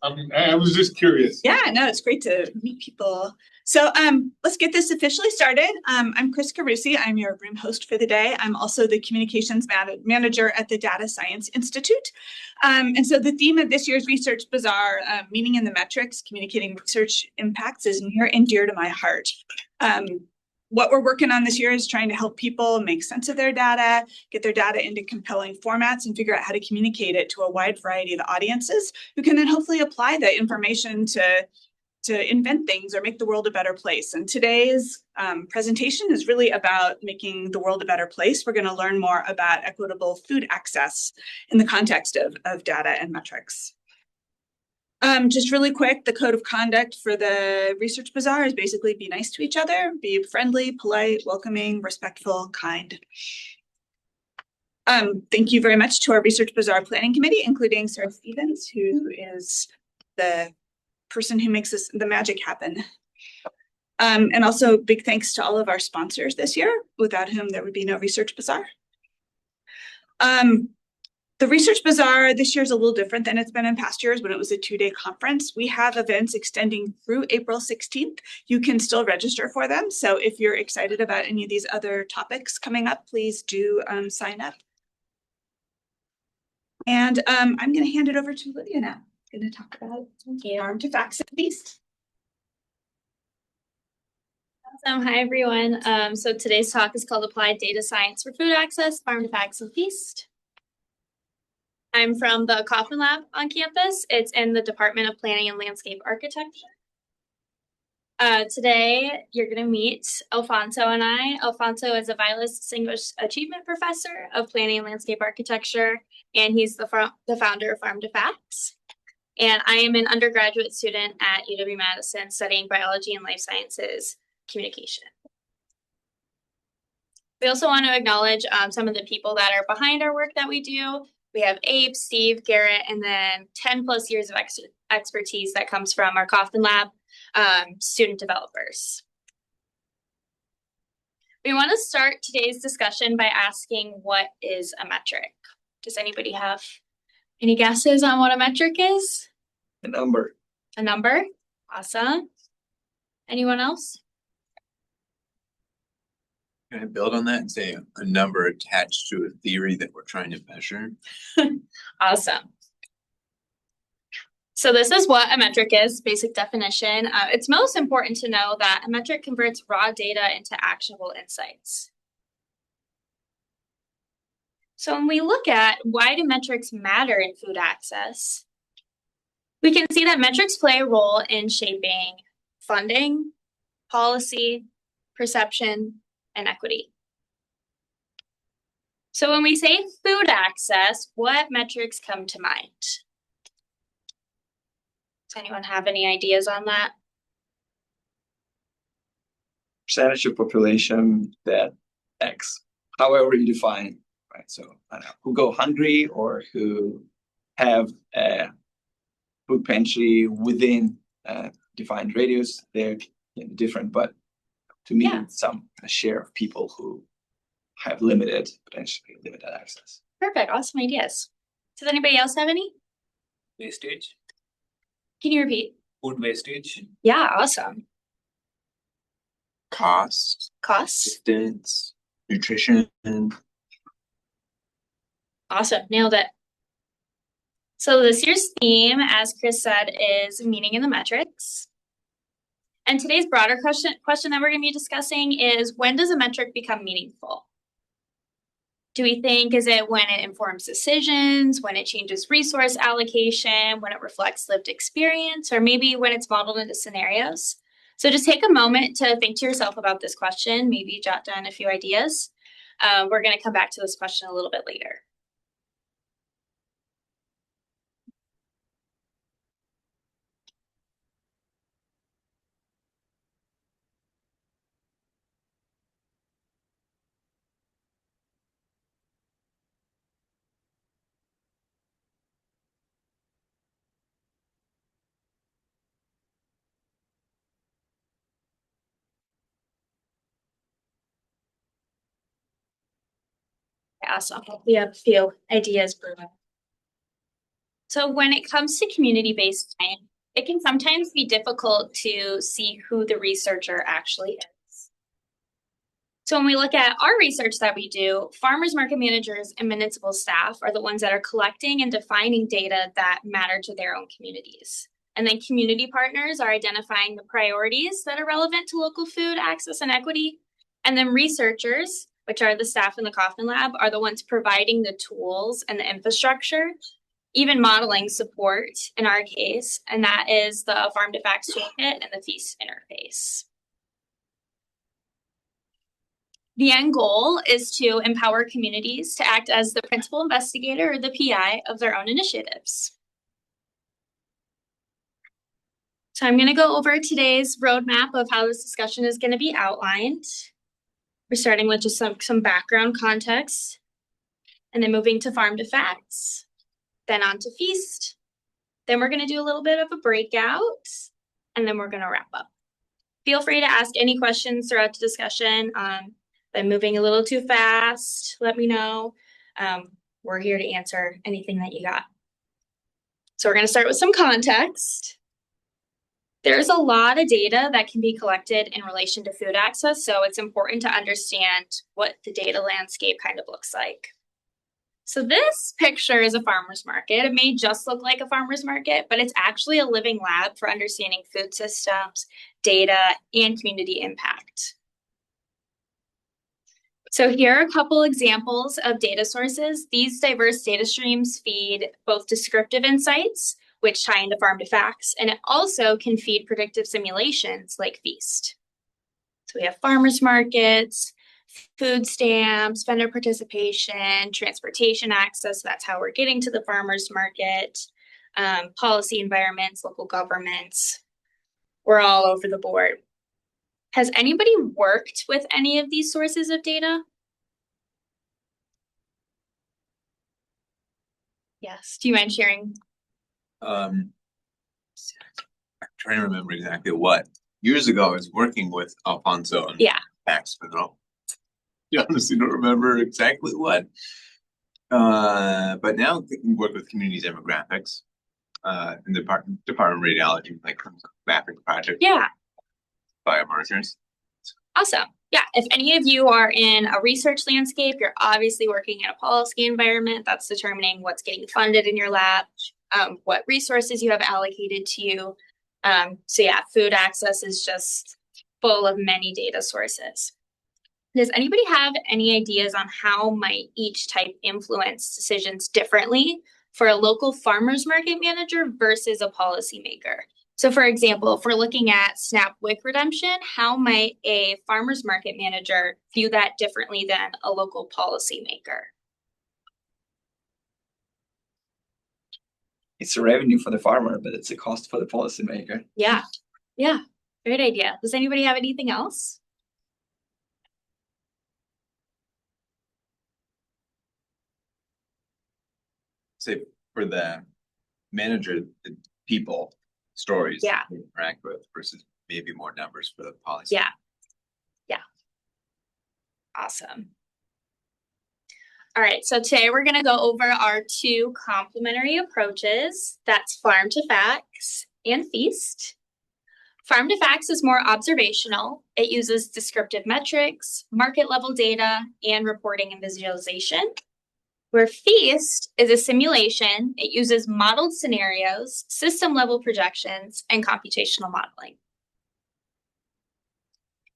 I was just curious. Yeah, no, it's great to meet people. So let's get this officially started. I'm Chris Carusi. I'm your room host for the day. I'm also the communications manager at the Data Science Institute. And so the theme of this year's Research Bazaar, Meaning in the Metrics, Communicating Research Impacts, is near and dear to my heart. What we're working on this year is trying to help people make sense of their data, get their data into compelling formats, and figure out how to communicate it to a wide variety of audiences who can then hopefully apply that information to invent things or make the world a better place. And today's presentation is really about making the world a better place. We're going to learn more about equitable food access in the context of data and metrics. Just really quick, the code of conduct for the Research Bazaar is basically be nice to each other, be friendly, polite, welcoming, respectful, kind. Thank you very much to our Research Bazaar Planning Committee, including Sarah Stevens, who is the person who makes the magic happen. And also big thanks to all of our sponsors this year, without whom there would be no Research Bazaar. The Research Bazaar this year is a little different than it's been in past years when it was a two-day conference. We have events extending through April 16th. You can still register for them. So if you're excited about any of these other topics coming up, please do sign up. And I'm going to hand it over to Olivia now. I'm going to talk about Farm2Facts and FEAST. Awesome. Hi, everyone. So today's talk is called Applied Data Science for Food Access, Farm2Facts and FEAST. I'm from the Kaufman Lab on campus. It's in the Department of Planning and Landscape Architecture. Today, you're going to meet Alfonso and I. Alfonso is a Vilas Distinguished Achievement Professor of Planning and Landscape Architecture, and he's the founder of Farm2Facts. And I am an undergraduate student at UW-Madison studying biology and life sciences communication. We also want to acknowledge some of the people that are behind our work that we do. We have Abe, Steve, Garrett, and then 10 plus years of expertise that comes from our Kaufman Lab student developers. We want to start today's discussion by asking, what is a metric? Does anybody have any guesses on what a metric is? A number. A number? Awesome. Anyone else? Can I build on that and say a number attached to a theory that we're trying to measure? Awesome. So this is what a metric is, basic definition. It's most important to know that a metric converts raw data into actionable insights. So when we look at why do metrics matter in food access, we can see that metrics play a role in shaping funding, policy, perception, and equity. So when we say food access, what metrics come to mind? Does anyone have any ideas on that? Percentage of population that X, however you define, right? So I don't know, who go hungry or who have a food pantry within a defined radius, they're different, but to me, a share of people who have potentially limited access. Perfect, awesome ideas. Does anybody else have any? Wastage. Can you repeat? Food wastage. Yeah, awesome. Cost. Distance. Nutrition. Awesome, nailed it. So this year's theme, as Chris said, is meaning in the metrics. And today's broader question that we're going to be discussing is, when does a metric become meaningful? Do we think, is it when it informs decisions, when it changes resource allocation, when it reflects lived experience, or maybe when it's modeled into scenarios? So just take a moment to think to yourself about this question, maybe jot down a few ideas. We're going to come back to this question a little bit later. Awesome. We have a few ideas brewing. So when it comes to community-based science, it can sometimes be difficult to see who the researcher actually is. So when we look at our research that we do, farmers market managers and municipal staff are the ones that are collecting and defining data that matter to their own communities. And then community partners are identifying the priorities that are relevant to local food access and equity. And then researchers, which are the staff in the Kaufman Lab, are the ones providing the tools and the infrastructure, even modeling support in our case, and that is the Farm2Facts toolkit and the FEAST interface. The end goal is to empower communities to act as the principal investigator or the PI of their own initiatives. So I'm going to go over today's roadmap of how this discussion is going to be outlined. We're starting with just some background context, and then moving to Farm2Facts, then on to FEAST. Then we're going to do a little bit of a breakout, and then we're going to wrap up. Feel free to ask any questions throughout the discussion. If I'm moving a little too fast, let me know. We're here to answer anything that you got. So we're going to start with some context. There's a lot of data that can be collected in relation to food access, so it's important to understand what the data landscape kind of looks like. So this picture is a farmer's market. It may just look like a farmer's market, but it's actually a living lab for understanding food systems, data, and community impact. So here are a couple examples of data sources. These diverse data streams feed both descriptive insights, which tie into Farm2Facts, and it also can feed predictive simulations like FEAST. So we have farmers markets, food stamps, vendor participation, transportation access. That's how we're getting to the farmers market, policy environments, local governments. We're all over the board. Has anybody worked with any of these sources of data? Yes. Do you mind sharing? I'm trying to remember exactly what. Years ago, I was working with Alfonso and Max, but I honestly don't remember exactly what. But now we can work with community demographics in the Department of Radiology, like mapping project. Biomarkers. Awesome. Yeah, if any of you are in a research landscape, you're obviously working in a policy environment that's determining what's getting funded in your lab, what resources you have allocated to you. So yeah, food access is just full of many data sources. Does anybody have any ideas on how might each type influence decisions differently for a local farmers market manager versus a policymaker? So for example, if we're looking at SNAP WIC redemption, how might a farmers market manager view that differently than a local policymaker? It's a revenue for the farmer, but it's a cost for the policymaker. Yeah, great idea. Does anybody have anything else? Say for the manager, the people, stories that we interact with versus maybe more numbers for the policy. Yeah. Awesome. All right, so today we're going to go over our two complementary approaches. That's Farm2Facts and FEAST. Farm2Facts is more observational. It uses descriptive metrics, market level data, and reporting and visualization. Where FEAST is a simulation, it uses modeled scenarios, system level projections, and computational modeling.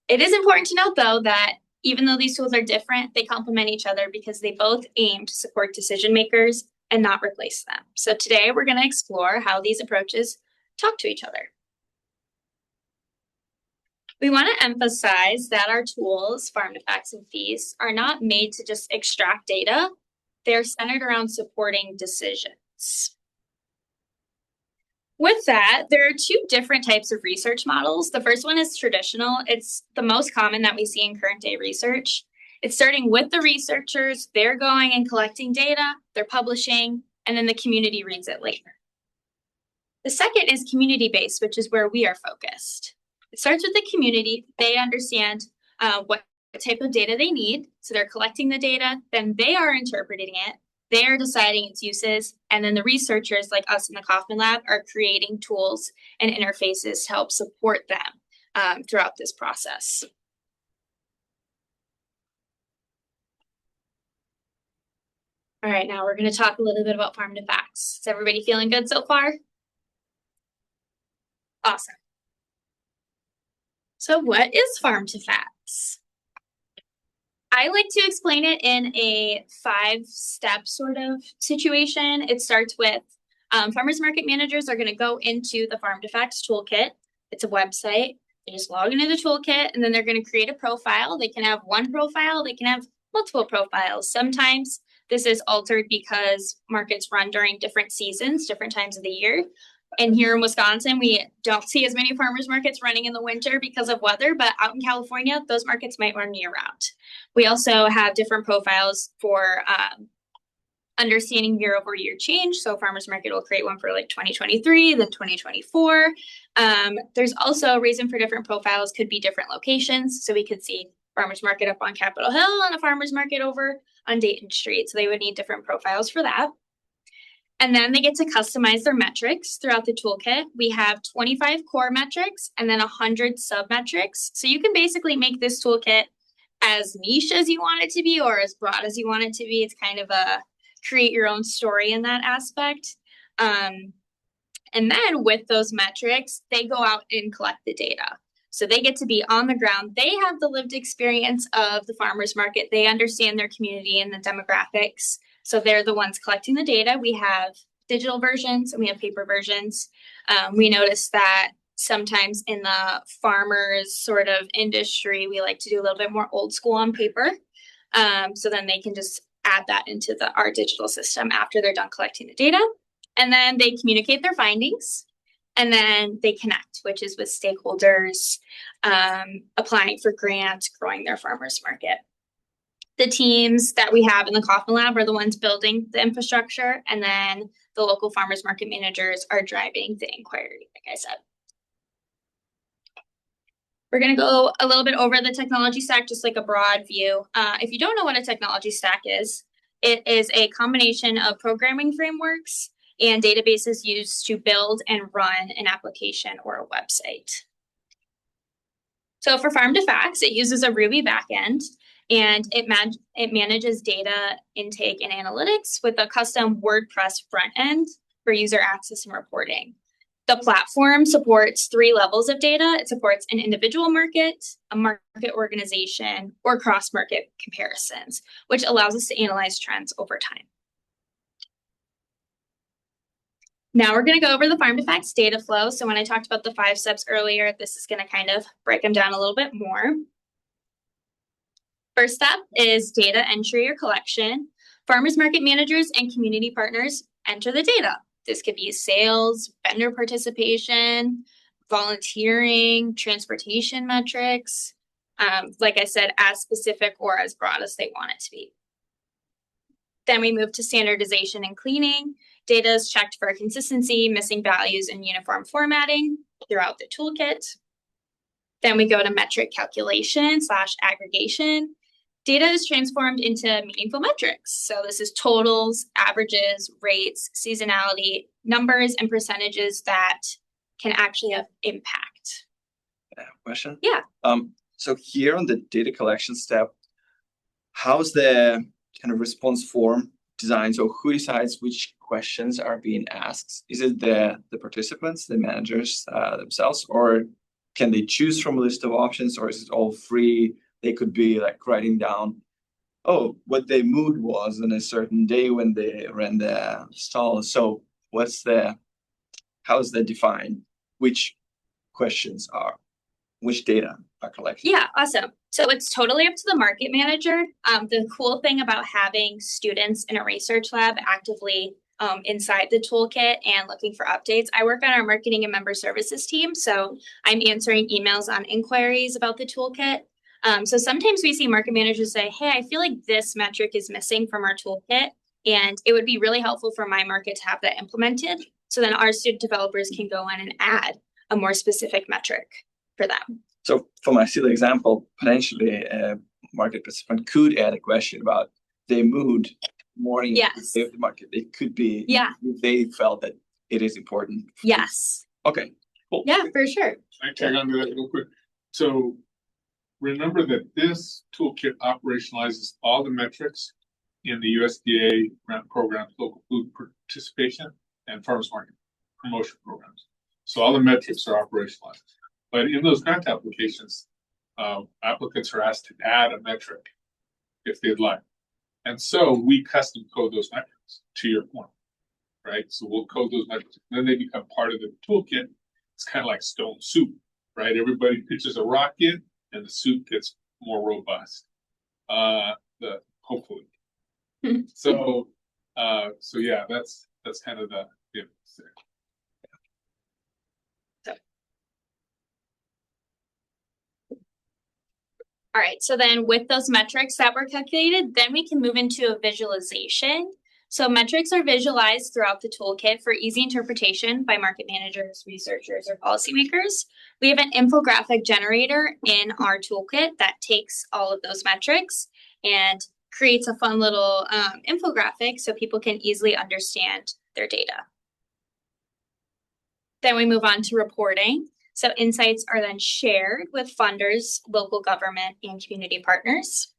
It is important to note, though, that even though these tools are different, they complement each other because they both aim to support decision makers and not replace them. So today we're going to explore how these approaches talk to each other. We want to emphasize that our tools, Farm2Facts and FEAST, are not made to just extract data. They're centered around supporting decisions. With that, there are two different types of research models. The first one is traditional. It's the most common that we see in current day research. It's starting with the researchers. They're going and collecting data, they're publishing, and then the community reads it later. The second is community-based, which is where we are focused. It starts with the community. They understand what type of data they need. So they're collecting the data, then they are interpreting it. They're deciding its uses, and then the researchers like us in the Kaufman Lab are creating tools and interfaces to help support them throughout this process. All right, now we're going to talk a little bit about Farm2Facts. Is everybody feeling good so far? Awesome. So what is Farm2Facts? I like to explain it in a 5-step sort of situation. It starts with farmers market managers are going to go into the Farm2Facts toolkit. It's a website. They just log into the toolkit, and then they're going to create a profile. They can have one profile. They can have multiple profiles. Sometimes this is altered because markets run during different seasons, different times of the year. And here in Wisconsin, we don't see as many farmers markets running in the winter because of weather, but out in California, those markets might run year-round. We also have different profiles for understanding year-over-year change. So farmers market will create one for like 2023, then 2024. There's also a reason for different profiles could be different locations. So we could see farmers market up on Capitol Hill and a farmers market over on Dayton Street. So they would need different profiles for that. And then they get to customize their metrics throughout the toolkit. We have 25 core metrics and then 100 sub-metrics. So you can basically make this toolkit as niche as you want it to be or as broad as you want it to be. It's kind of a create your own story in that aspect. And then with those metrics, they go out and collect the data. So they get to be on the ground. They have the lived experience of the farmers market. They understand their community and the demographics. So they're the ones collecting the data. We have digital versions and we have paper versions. We noticed that sometimes in the farmers sort of industry, we like to do a little bit more old school on paper. So then they can just add that into our digital system after they're done collecting the data. And then they communicate their findings. And then they connect, which is with stakeholders, applying for grants, growing their farmers market. The teams that we have in the Kaufman Lab are the ones building the infrastructure, and then the local farmers market managers are driving the inquiry, like I said. We're going to go a little bit over the technology stack, just like a broad view. If you don't know what a technology stack is, it is a combination of programming frameworks and databases used to build and run an application or a website. So for Farm2Facts, it uses a Ruby backend, and it manages data intake and analytics with a custom WordPress front end for user access and reporting. The platform supports 3 levels of data. It supports an individual market, a market organization, or cross-market comparisons, which allows us to analyze trends over time. Now we're going to go over the Farm2Facts data flow. So when I talked about the 5 steps earlier, this is going to kind of break them down a little bit more. First step is data entry or collection. Farmers market managers and community partners enter the data. This could be sales, vendor participation, volunteering, transportation metrics. Like I said, as specific or as broad as they want it to be. Then we move to standardization and cleaning. Data is checked for consistency, missing values, and uniform formatting throughout the toolkit. Then we go to metric calculation / aggregation. Data is transformed into meaningful metrics. So this is totals, averages, rates, seasonality, numbers, and percentages that can actually have impact. Question? Yeah. So here on the data collection step, how's the kind of response form designed? So who decides which questions are being asked? Is it the participants, the managers themselves, or can they choose from a list of options, or is it all free? They could be like writing down, oh, what their mood was on a certain day when they ran the stall. So how is that defined? Which questions which data are collected? Yeah, awesome. So it's totally up to the market manager. The cool thing about having students in a research lab actively inside the toolkit and looking for updates, I work on our marketing and member services team. So I'm answering emails on inquiries about the toolkit. So sometimes we see market managers say, hey, I feel like this metric is missing from our toolkit, and it would be really helpful for my market to have that implemented. So then our student developers can go in and add a more specific metric for them. So for my silly example, potentially a market participant could add a question about their mood more in Yes. the market. It could be Yeah. if they felt that it is important. Yes. Okay, cool. Yeah, for sure. Can I tag on to that real quick? So remember that this toolkit operationalizes all the metrics in the USDA grant programs, local food participation, and farmers market promotion programs. So all the metrics are operationalized. But in those grant applications, applicants are asked to add a metric if they'd like. And so we custom code those metrics, to your point, right? So we'll code those metrics, and then they become part of the toolkit. It's kind of like stone soup, right? Everybody pitches a rock in, and the soup gets more robust. Hopefully. So yeah, that's kind of the difference there. All right, so then with those metrics that were calculated, then we can move into a visualization. So metrics are visualized throughout the toolkit for easy interpretation by market managers, researchers, or policymakers. We have an infographic generator in our toolkit that takes all of those metrics and creates a fun little infographic so people can easily understand their data. Then we move on to reporting. So insights are then shared with funders, local government, and community partners.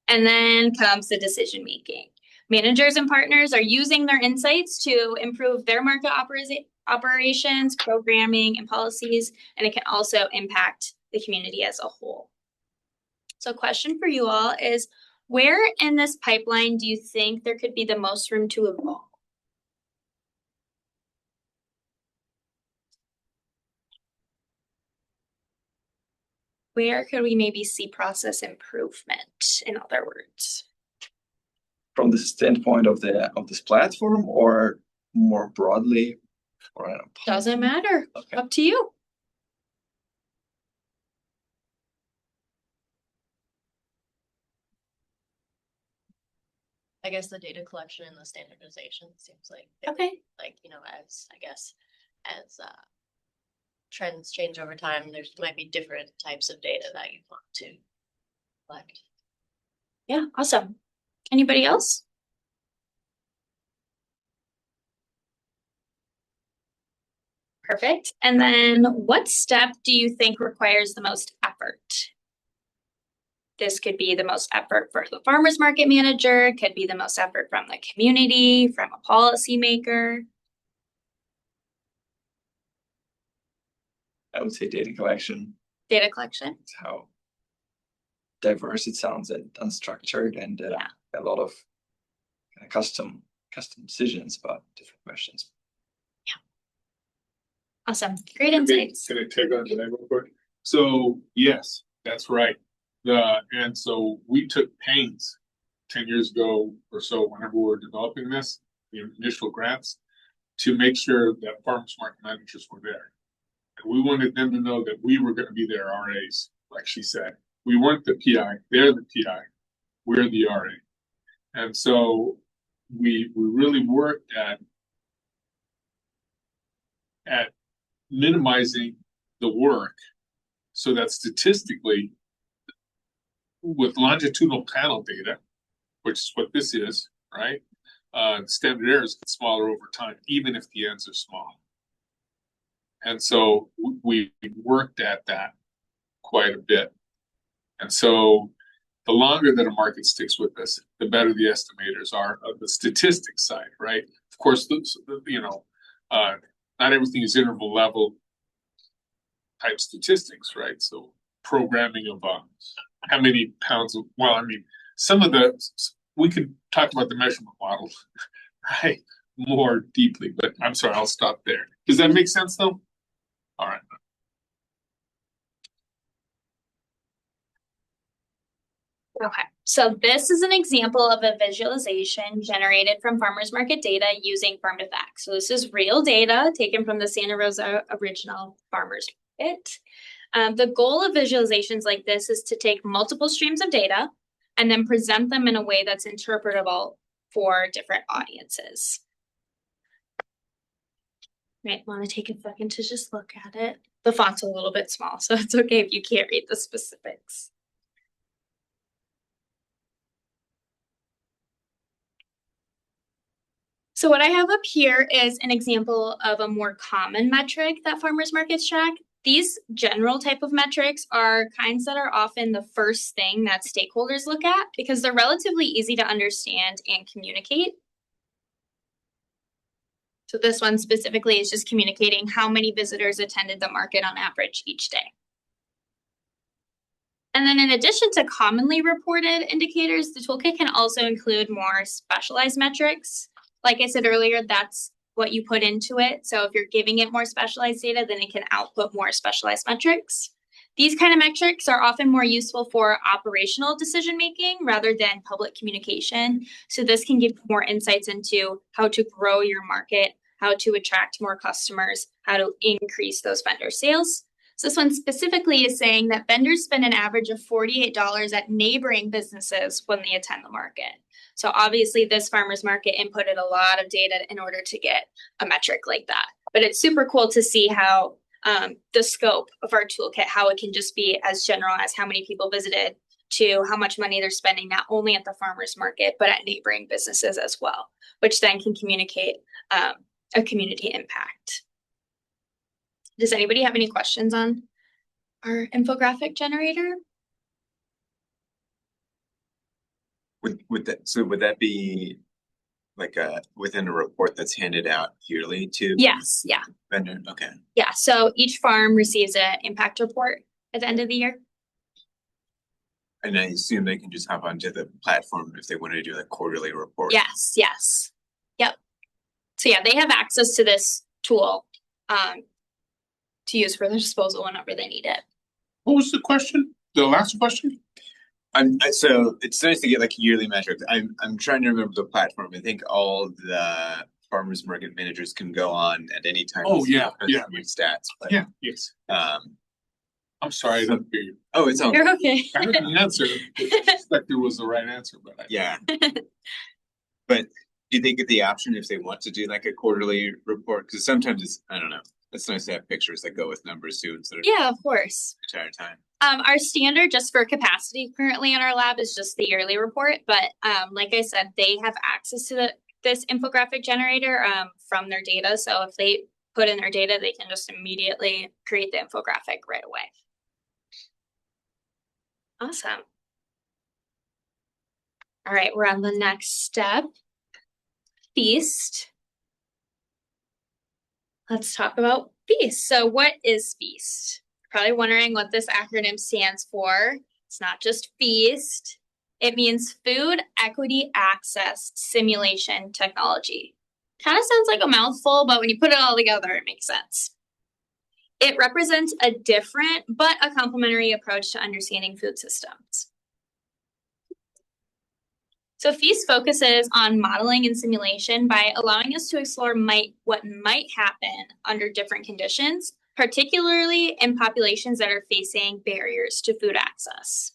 And then comes the decision making. Managers and partners are using their insights to improve their market operations, programming, and policies, and it can also impact the community as a whole. So question for you all is, where in this pipeline do you think there could be the most room to evolve? Where could we maybe see process improvement, in other words? From the standpoint of this platform, or more broadly, or I don't know. Doesn't matter. Okay. Up to you. I guess the data collection and the standardization seems like Okay. like, as trends change over time, there might be different types of data that you want to collect. Yeah, awesome. Anybody else? Perfect. And then what step do you think requires the most effort? This could be the most effort for the farmers market manager, could be the most effort from the community, from a policymaker. I would say data collection. Data collection. It's how diverse it sounds and unstructured, and a lot of custom decisions about different questions. Awesome. Great insights. Can I take on to that real quick? So yes, that's right. And so we took pains 10 years ago or so, whenever we were developing this, the initial grants, to make sure that farmers market managers were there. And we wanted them to know that we were going to be their RAs, like she said. We weren't the PI, they're the PI, we're the RA. And so we really worked at minimizing the work so that statistically, with longitudinal panel data, which is what this is, right? Standard errors get smaller over time, even if the ends are small. And so we worked at that quite a bit. And so the longer that a market sticks with us, the better the estimators are of the statistics side, right? Of course, not everything is interval level type statistics, right? So programming of how many pounds of, some of we could talk about the measurement models, right, more deeply, but I'm sorry, I'll stop there. Does that make sense though? All right. Okay, so this is an example of a visualization generated from farmers market data using Farm2Facts. So this is real data taken from the Santa Rosa original farmers market. The goal of visualizations like this is to take multiple streams of data and then present them in a way that's interpretable for different audiences. Right, want to take a second to just look at it. The font's a little bit small, so it's okay if you can't read the specifics. So what I have up here is an example of a more common metric that farmers markets track. These general type of metrics are kinds that are often the first thing that stakeholders look at because they're relatively easy to understand and communicate. So this one specifically is just communicating how many visitors attended the market on average each day. And then in addition to commonly reported indicators, the toolkit can also include more specialized metrics. Like I said earlier, that's what you put into it. So if you're giving it more specialized data, then it can output more specialized metrics. These kind of metrics are often more useful for operational decision-making rather than public communication. So this can give more insights into how to grow your market, how to attract more customers, how to increase those vendor sales. So this one specifically is saying that vendors spend an average of $48 at neighboring businesses when they attend the market. So obviously this farmer's market inputted a lot of data in order to get a metric like that. But it's super cool to see how the scope of our toolkit, how it can just be as general as how many people visited to how much money they're spending, not only at the farmer's market, but at neighboring businesses as well, which then can communicate a community impact. Does anybody have any questions on our infographic generator? Would that be like within a report that's handed out yearly to? Yes, yeah. Vendor, okay. Yeah, so each farm receives an impact report at the end of the year. And I assume they can just hop onto the platform if they wanted to do like quarterly report. Yes, yes. Yep. So yeah, they have access to this tool to use for their disposal whenever they need it. What was the question? The last question? So it's nice to get like yearly metrics. I'm trying to remember the platform. I think all the farmers market managers can go on at any time. Oh, yeah, yeah. Stats. But, Yeah, yes. I'm sorry, I didn't figure. Oh, it's all You're okay. I heard the answer. The expected was the right answer, but yeah. But do they get the option if they want to do like a quarterly report? Because sometimes it's, I don't know. It's nice to have pictures that go with numbers too instead of yeah, of course. the entire time. Our standard just for capacity currently in our lab is just the yearly report. But like I said, they have access to this infographic generator from their data. So if they put in their data, they can just immediately create the infographic right away. Awesome. All right, we're on the next step. FEAST. Let's talk about FEAST. So what is FEAST? You're probably wondering what this acronym stands for. It's not just FEAST. It means Food Equity Access Simulation Technology. Kind of sounds like a mouthful, but when you put it all together, it makes sense. It represents a different but a complementary approach to understanding food systems. So FEAST focuses on modeling and simulation by allowing us to explore what might happen under different conditions, particularly in populations that are facing barriers to food access.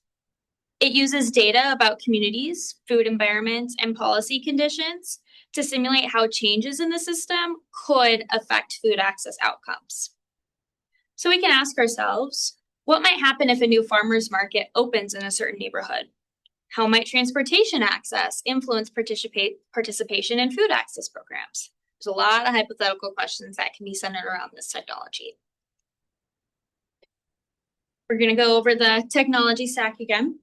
It uses data about communities, food environments, and policy conditions to simulate how changes in the system could affect food access outcomes. So we can ask ourselves, what might happen if a new farmer's market opens in a certain neighborhood? How might transportation access influence participation in food access programs? There's a lot of hypothetical questions that can be centered around this technology. We're going to go over the technology stack again.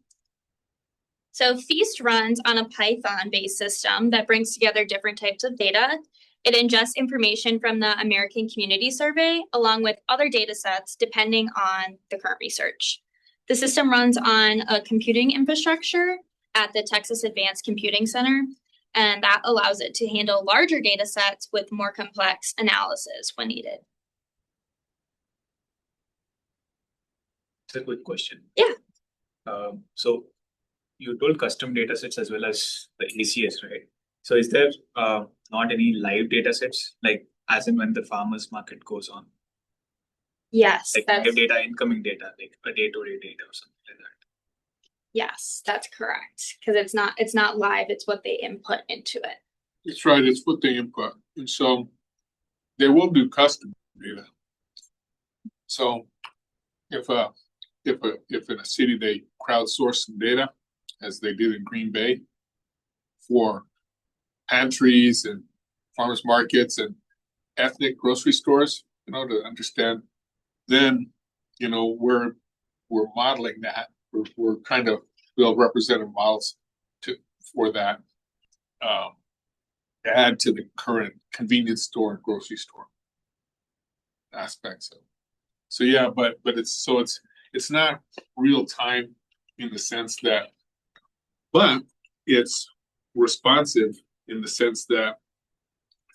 So FEAST runs on a Python-based system that brings together different types of data. It ingests information from the American Community Survey along with other data sets depending on the current research. The system runs on a computing infrastructure at the Texas Advanced Computing Center, and that allows it to handle larger data sets with more complex analysis when needed. It's a good question. Yeah. So you told custom data sets as well as the ACS, right? So is there not any live data sets, like as in when the farmer's market goes on? Yes. Like live data, incoming data, like a day-to-day data or something like that. Yes, that's correct. Because it's not live, it's what they input into it. That's right, it's what they input. And so they will do custom data. So if in a city they crowdsource some data, as they did in Green Bay, for pantries and farmers markets and ethnic grocery stores, to understand. Then, we're modeling that. We're kind of well-represented models for that. Add to the current convenience store and grocery store aspects of. So yeah, but it's not real time in the sense that, but it's responsive in the sense that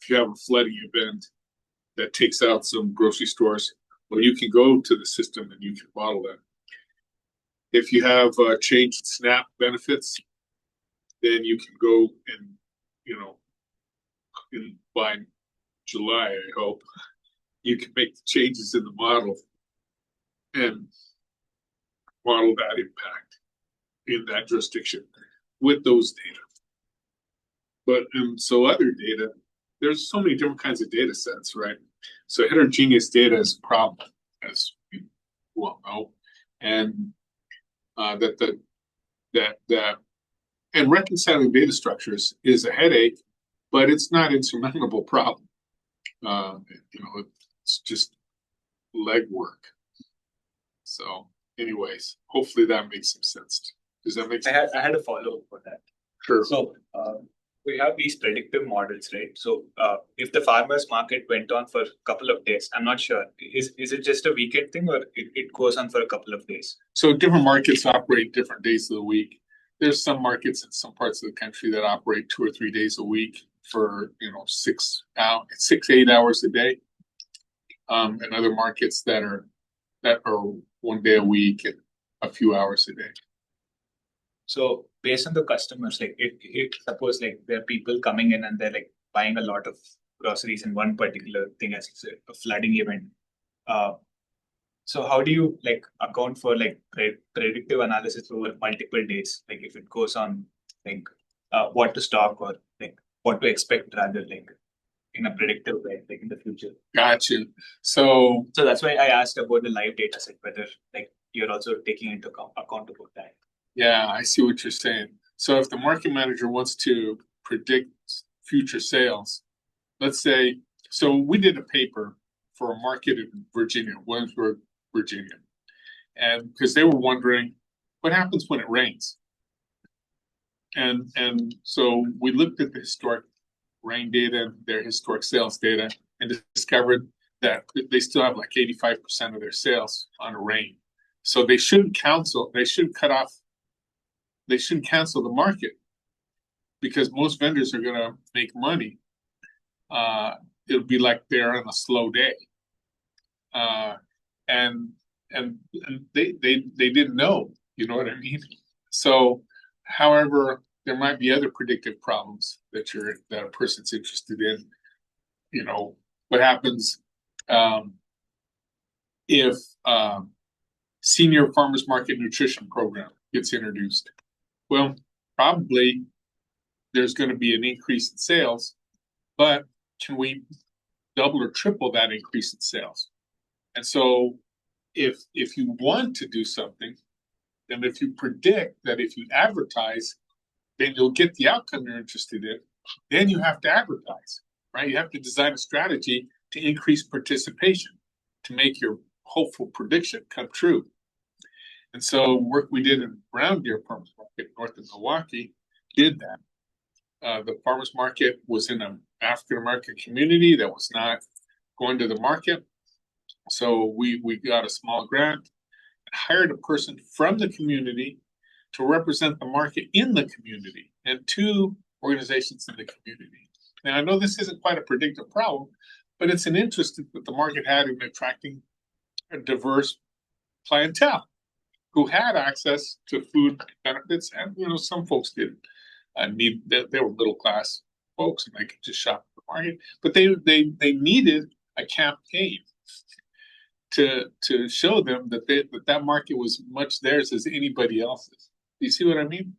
if you have a flooding event that takes out some grocery stores, well, you can go to the system and you can model that. If you have changed SNAP benefits, then you can go and, by July, I hope, you can make the changes in the model and model that impact in that jurisdiction with those data. But so other data, there's so many different kinds of data sets, right? So heterogeneous data is a problem, as you well know, and and reconciling data structures is a headache, but it's not insurmountable problem. It's just legwork. So, anyways, hopefully that makes some sense. Does that make sense? I had a follow-up for that. Sure. So, we have these predictive models, right? So, if the farmers market went on for a couple of days, I'm not sure. Is it just a weekend thing, or it goes on for a couple of days? So different markets operate different days of the week. There's some markets in some parts of the country that operate 2 or 3 days a week for 8 hours a day, and other markets that are 1 day a week and a few hours a day. So based on the customers, like it suppose like there are people coming in and they're like buying a lot of groceries in one particular thing, as a flooding event. So how do you like account for like predictive analysis over multiple days? Like if it goes on, like what to stock or like what to expect rather, like in a predictive way, like in the future. Gotcha. So that's why I asked about the live data set, whether like you're also taking into account about that. Yeah, I see what you're saying. So if the market manager wants to predict future sales, let's say, so we did a paper for a market in Virginia, Williamsburg, Virginia. And because they were wondering what happens when it rains. And so we looked at the historic rain data, their historic sales data, and discovered that they still have like 85% of their sales on a rain. So they shouldn't cancel the market because most vendors are going to make money. It'll be like they're on a slow day. And they didn't know, you know what I mean? So, however, there might be other predictive problems that a person's interested in. What happens if senior farmers market nutrition program gets introduced? Well, probably there's going to be an increase in sales, but can we double or triple that increase in sales? And so if you want to do something, then if you predict that if you advertise, then you'll get the outcome you're interested in, then you have to advertise, right? You have to design a strategy to increase participation, to make your hopeful prediction come true. And so work we did in Brown Deer Farmers Market north of Milwaukee did that. The farmers market was in an African-American community that was not going to the market. So we got a small grant and hired a person from the community to represent the market in the community and 2 organizations in the community. Now, I know this isn't quite a predictive problem, but it's an interest that the market had in attracting a diverse clientele who had access to food benefits, and some folks didn't need. They were middle class folks, and they could just shop at the market. But they needed a campaign to show them that market was much theirs as anybody else's. Do you see what I mean?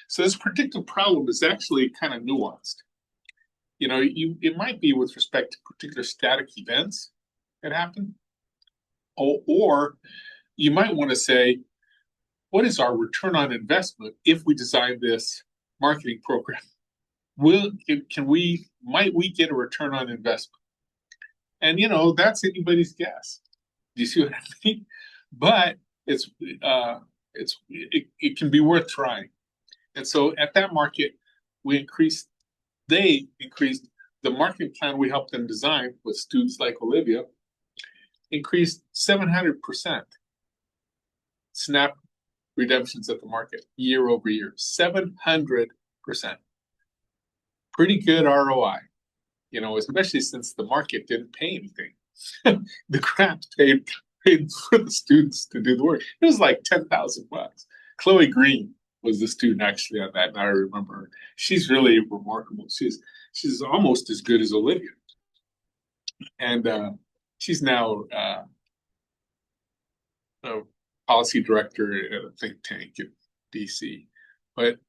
So this predictive problem is actually kind of nuanced. It might be with respect to particular static events that happen, or you might want to say, what is our return on investment if we design this marketing program might we get a return on investment? And that's anybody's guess. Do you see what I mean? But it can be worth trying. And so at that market, they increased the marketing plan we helped them design with students like Olivia, increased 700% SNAP redemptions at the market year over year, 700%. Pretty good ROI, especially since the market didn't pay anything. The grant paid for the students to do the work. It was like $10,000. Chloe Green was the student actually on that, and I remember her. She's really remarkable. She's almost as good as Olivia, and she's now a policy director at a think tank in DC. But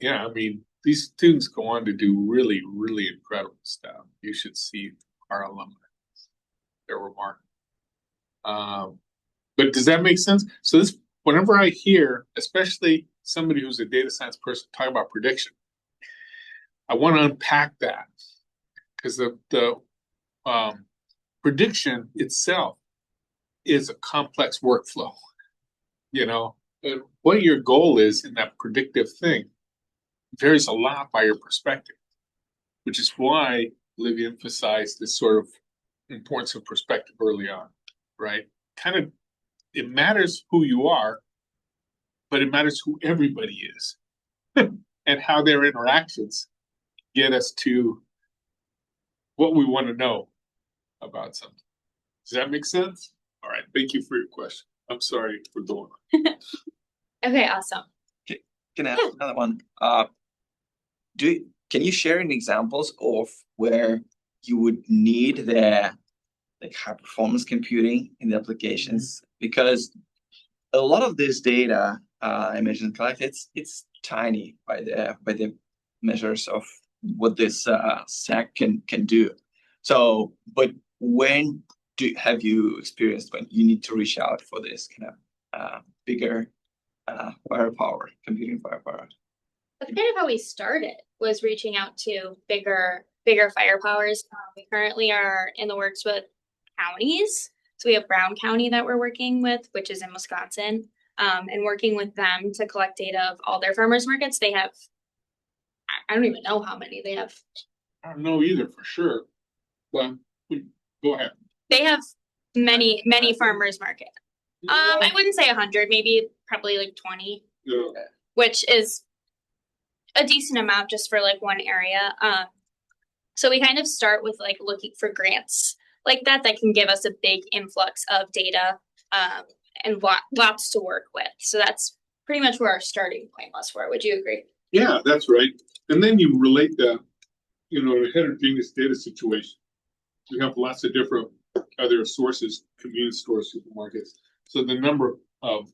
yeah, I mean, these students go on to do really, really incredible stuff. You should see our alumni; they're remarkable. But does that make sense? So whenever I hear, especially somebody who's a data science person, talk about prediction, I want to unpack that, because the prediction itself is a complex workflow. And what your goal is in that predictive thing varies a lot by your perspective, which is why Olivia emphasized this sort of importance of perspective early on, right? It matters who you are, but it matters who everybody is and how their interactions get us to what we want to know about something. Does that make sense? All right. Thank you for your question. I'm sorry for going on. Okay, awesome. Can I ask another one? Can you share any examples of where you would need the high performance computing in the applications? Because a lot of this data I mentioned it's tiny by the measures of what this SAC can do. So, but when have you experienced when you need to reach out for this kind of bigger computing firepower? That's kind of how we started, was reaching out to bigger firepowers. We currently are in the works with counties. So we have Brown County that we're working with, which is in Wisconsin, and working with them to collect data of all their farmers markets. They have, I don't even know how many they have. I don't know either for sure. Well, go ahead. They have many farmers market. I wouldn't say 100, probably like 20, yeah. Which is a decent amount just for like one area. So we kind of start with like looking for grants like that can give us a big influx of data and lots to work with. So that's pretty much where our starting point was for. Would you agree? Yeah, that's right. And then you relate the heterogeneous data situation. We have lots of different other sources, convenience stores, supermarkets. So the number of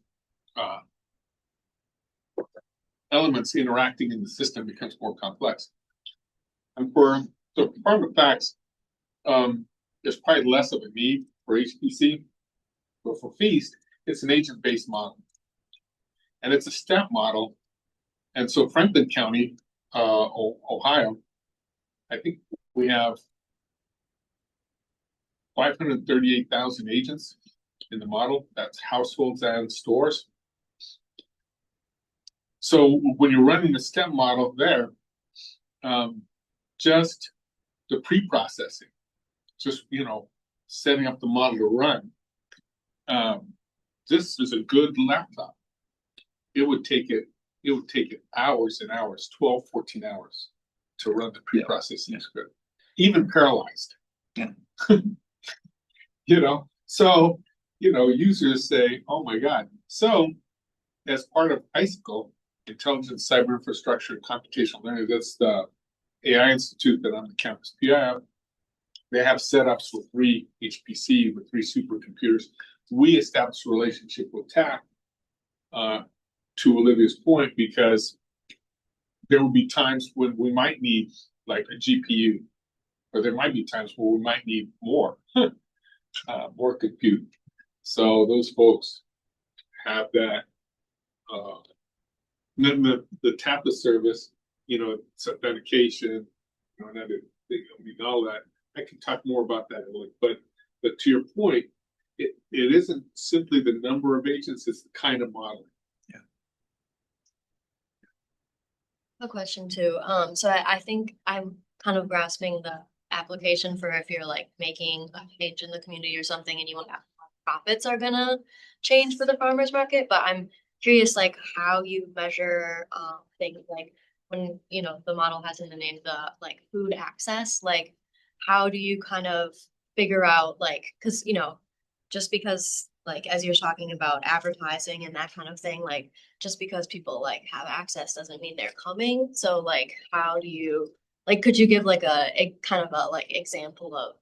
elements interacting in the system becomes more complex. And for Farm2Facts, there's probably less of a need for HPC, but for FEAST, it's an agent-based model. And it's a step model. And so Franklin County, Ohio, I think we have 538,000 agents in the model. That's households and stores. So when you're running a step model there, just the pre-processing, just setting up the model to run. This is a good laptop. It would take it hours and hours, 12, 14 hours to run the pre-processing script, even parallelized. Yeah. So users say, "Oh my God!" So, as part of Icicle, Intelligent Cyber Infrastructure and Computational Learning, that's the AI Institute that I'm the campus PI of. They have setups with 3 HPC, with 3 supercomputers. We established a relationship with TAC, to Olivia's point, because there will be times when we might need like a GPU, or there might be times where we might need more, more compute. So those folks have that. Then the TAPA service, authentication, and other thing, all that. I can talk more about that in a little, but to your point, it isn't simply the number of agents, it's the kind of modeling. A question too. So I think I'm kind of grasping the application for if you're like making a page in the community or something and you want to have profits are gonna change for the farmers market, but I'm curious like how you measure things like when the model has in the name the like food access, like how do you kind of figure out like because just because like as you're talking about advertising and that kind of thing, like just because people like have access doesn't mean they're coming. So like how do you like could you give like a kind of a like example of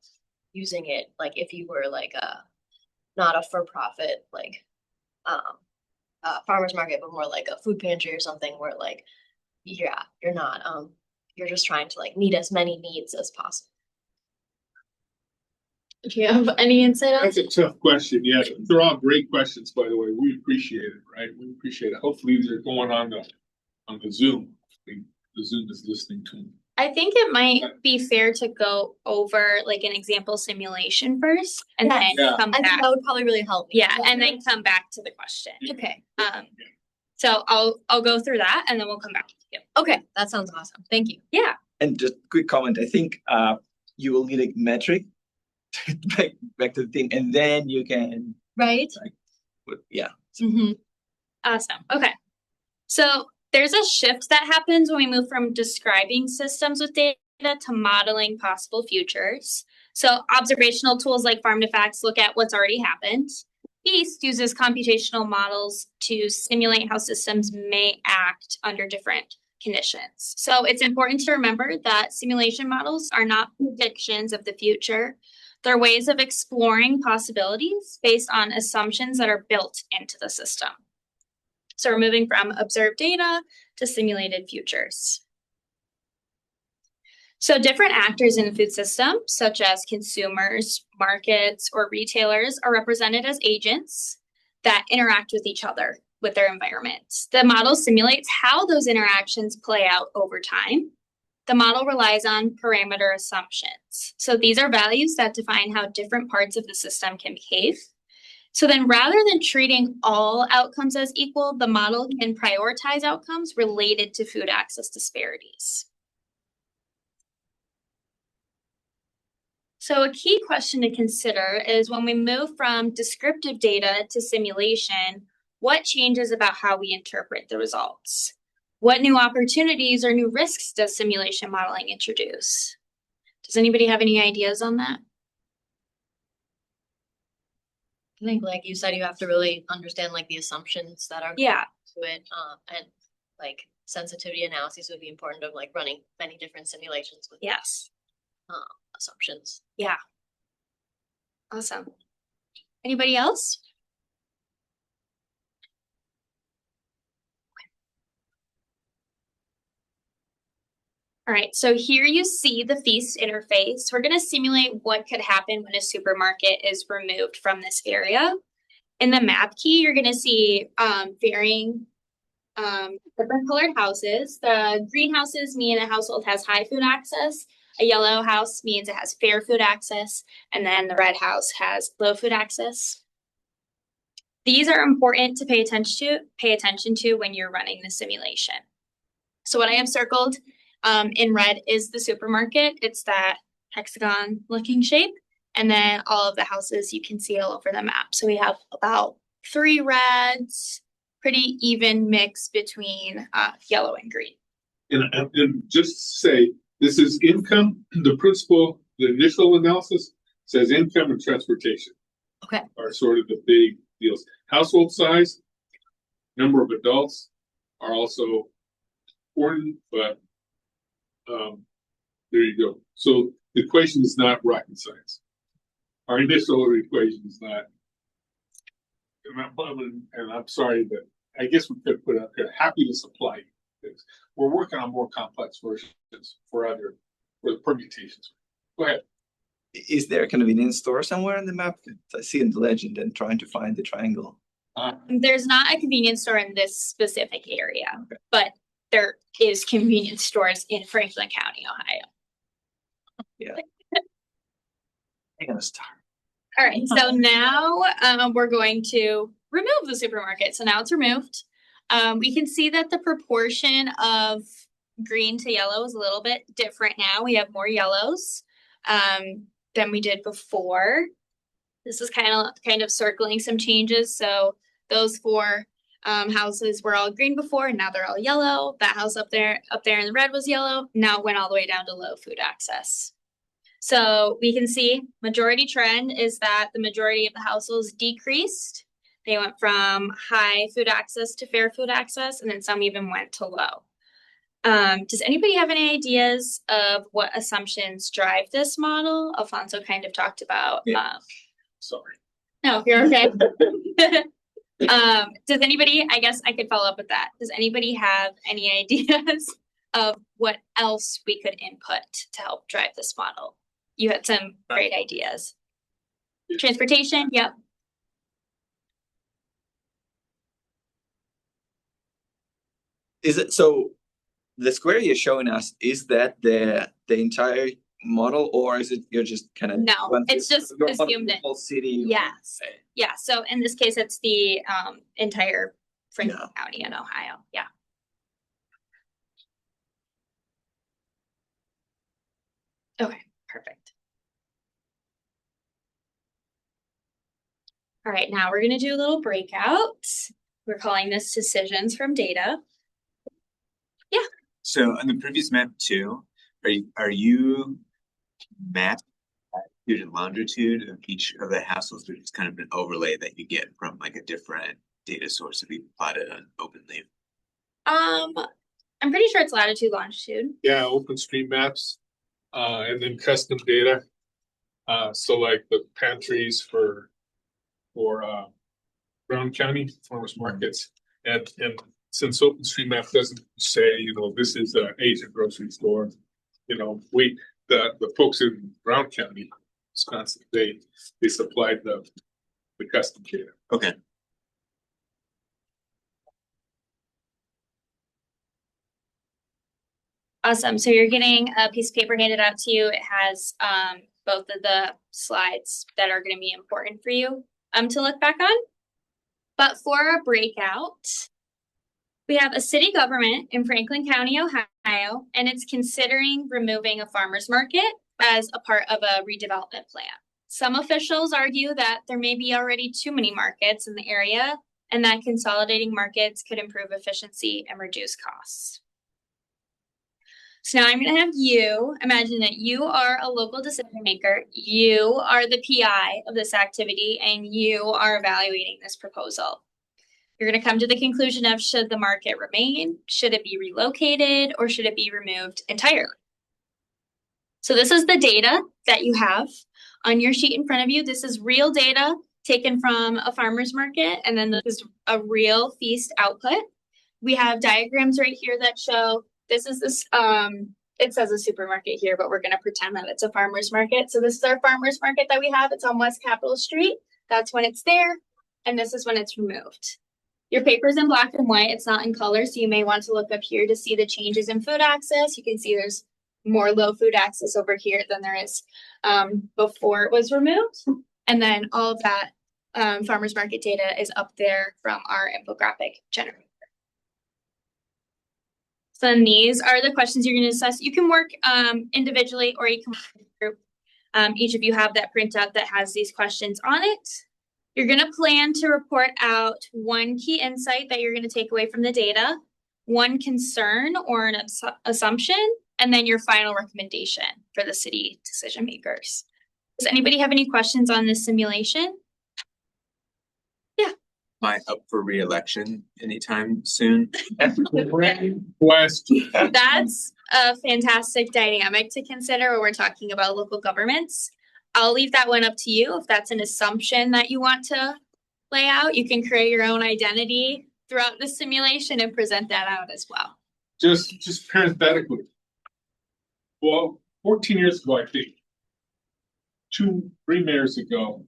using it like if you were like not a for-profit like farmers market but more like a food pantry or something where like you're not you're just trying to like meet as many needs as possible. Do you have any insight on? That's a tough question. Yeah, they're all great questions, by the way. We appreciate it, right? We appreciate it. Hopefully they're going on the Zoom. The Zoom is listening to them. I think it might be fair to go over like an example simulation first and then come back. That would probably really help me. Yeah, and then come back to the question. Okay. So I'll go through that and then we'll come back to you. Okay, that sounds awesome. Thank you. Yeah. And just quick comment, I think you will need a metric back to the thing, and then you can Awesome. Okay. So there's a shift that happens when we move from describing systems with data to modeling possible futures. So observational tools like Farm2Facts look at what's already happened. FEAST uses computational models to simulate how systems may act under different conditions. So it's important to remember that simulation models are not predictions of the future. They're ways of exploring possibilities based on assumptions that are built into the system. So we're moving from observed data to simulated futures. So different actors in the food system, such as consumers, markets, or retailers, are represented as agents that interact with each other, with their environment. The model simulates how those interactions play out over time. The model relies on parameter assumptions. So these are values that define how different parts of the system can behave. So then rather than treating all outcomes as equal, the model can prioritize outcomes related to food access disparities. So a key question to consider is when we move from descriptive data to simulation, what changes about how we interpret the results? What new opportunities or new risks does simulation modeling introduce? Does anybody have any ideas on that? I think, like you said, you have to really understand like the assumptions that are to it, and like sensitivity analysis would be important of like running many different simulations with assumptions. Yeah. Awesome. Anybody else? All right, so here you see the FEAST interface. We're going to simulate what could happen when a supermarket is removed from this area. In the map key, you're going to see varying different colored houses. The green houses mean a household has high food access. A yellow house means it has fair food access. And then the red house has low food access. These are important to pay attention to when you're running the simulation. So what I have circled in red is the supermarket. It's that hexagon looking shape. And then all of the houses you can see all over the map. So we have about 3 reds, pretty even mix between yellow and green. And just to say, this is income. The principal, the initial analysis says income and transportation. Okay. Are sort of the big deals. Household size, number of adults are also important, but there you go. So the equation is not rocket science. Our initial equation is not, and I'm sorry, but I guess we could put up here, happy to supply you things. We're working on more complex versions for the permutations. Go ahead. Is there a convenience store somewhere in the map? I see in the legend and trying to find the triangle. There's not a convenience store in this specific area, but there is convenience stores in Franklin County, Ohio. Yeah. I'm gonna start. All right, so now we're going to remove the supermarket. So now it's removed. We can see that the proportion of green to yellow is a little bit different now. We have more yellows than we did before. This is kind of circling some changes. So those 4 houses were all green before, and now they're all yellow. That house up there in the red was yellow. Now it went all the way down to low food access. So we can see majority trend is that the majority of the households decreased. They went from high food access to fair food access, and then some even went to low. Does anybody have any ideas of what assumptions drive this model? Alfonso kind of talked about. Sorry. No, you're okay. Does anybody, I guess I could follow up with that. Does anybody have any ideas of what else we could input to help drive this model? You had some great ideas. Transportation, yep. Is it so? The square you're showing us, is that the entire model, or is it you're just kind of no? It's just assumed the whole city. Yes. Yeah. So in this case, it's the entire Franklin County in Ohio. Yeah. Okay. Perfect. All right. Now we're going to do a little breakout. We're calling this decisions from data. Yeah. So on the previous map too, are you mapped latitude and longitude of each of the households, which is kind of an overlay that you get from like a different data source that we plotted on OpenLeaf? I'm pretty sure it's latitude, longitude. Yeah, OpenStreetMaps, and then custom data. So like the pantries for Brown County farmers markets, and since OpenStreetMap doesn't say, this is an Asian grocery store, the folks in Brown County, Wisconsin, they supplied the custom data. Okay. Awesome. So you're getting a piece of paper handed out to you. It has both of the slides that are going to be important for you to look back on. But for our breakout, we have a city government in Franklin County, Ohio, and it's considering removing a farmer's market as a part of a redevelopment plan. Some officials argue that there may be already too many markets in the area, and that consolidating markets could improve efficiency and reduce costs. So now I'm going to have you imagine that you are a local decision maker. You are the PI of this activity, and you are evaluating this proposal. You're going to come to the conclusion of, should the market remain? Should it be relocated? Or should it be removed entirely? So this is the data that you have on your sheet in front of you. This is real data taken from a farmer's market, and then this is a real feast output. We have diagrams right here that show this is this, it says a supermarket here, but we're going to pretend that it's a farmer's market. So this is our farmer's market that we have. It's on West Capitol Street. That's when it's there. And this is when it's removed. Your paper's in black and white. It's not in color. So you may want to look up here to see the changes in food access. You can see there's more low food access over here than there is before it was removed. And then all of that farmer's market data is up there from our infographic generator. So then these are the questions you're going to assess. You can work individually, or you can work in a group. Each of you have that printout that has these questions on it. You're going to plan to report out one key insight that you're going to take away from the data, one concern or an assumption, and then your final recommendation for the city decision makers. Does anybody have any questions on this simulation? Yeah. Am I up for re-election anytime soon? West. That's a fantastic dynamic to consider when we're talking about local governments. I'll leave that one up to you. If that's an assumption that you want to lay out, you can create your own identity throughout the simulation and present that out as well. Just parenthetically. Well, 14 years ago, I think, 3 mayors ago,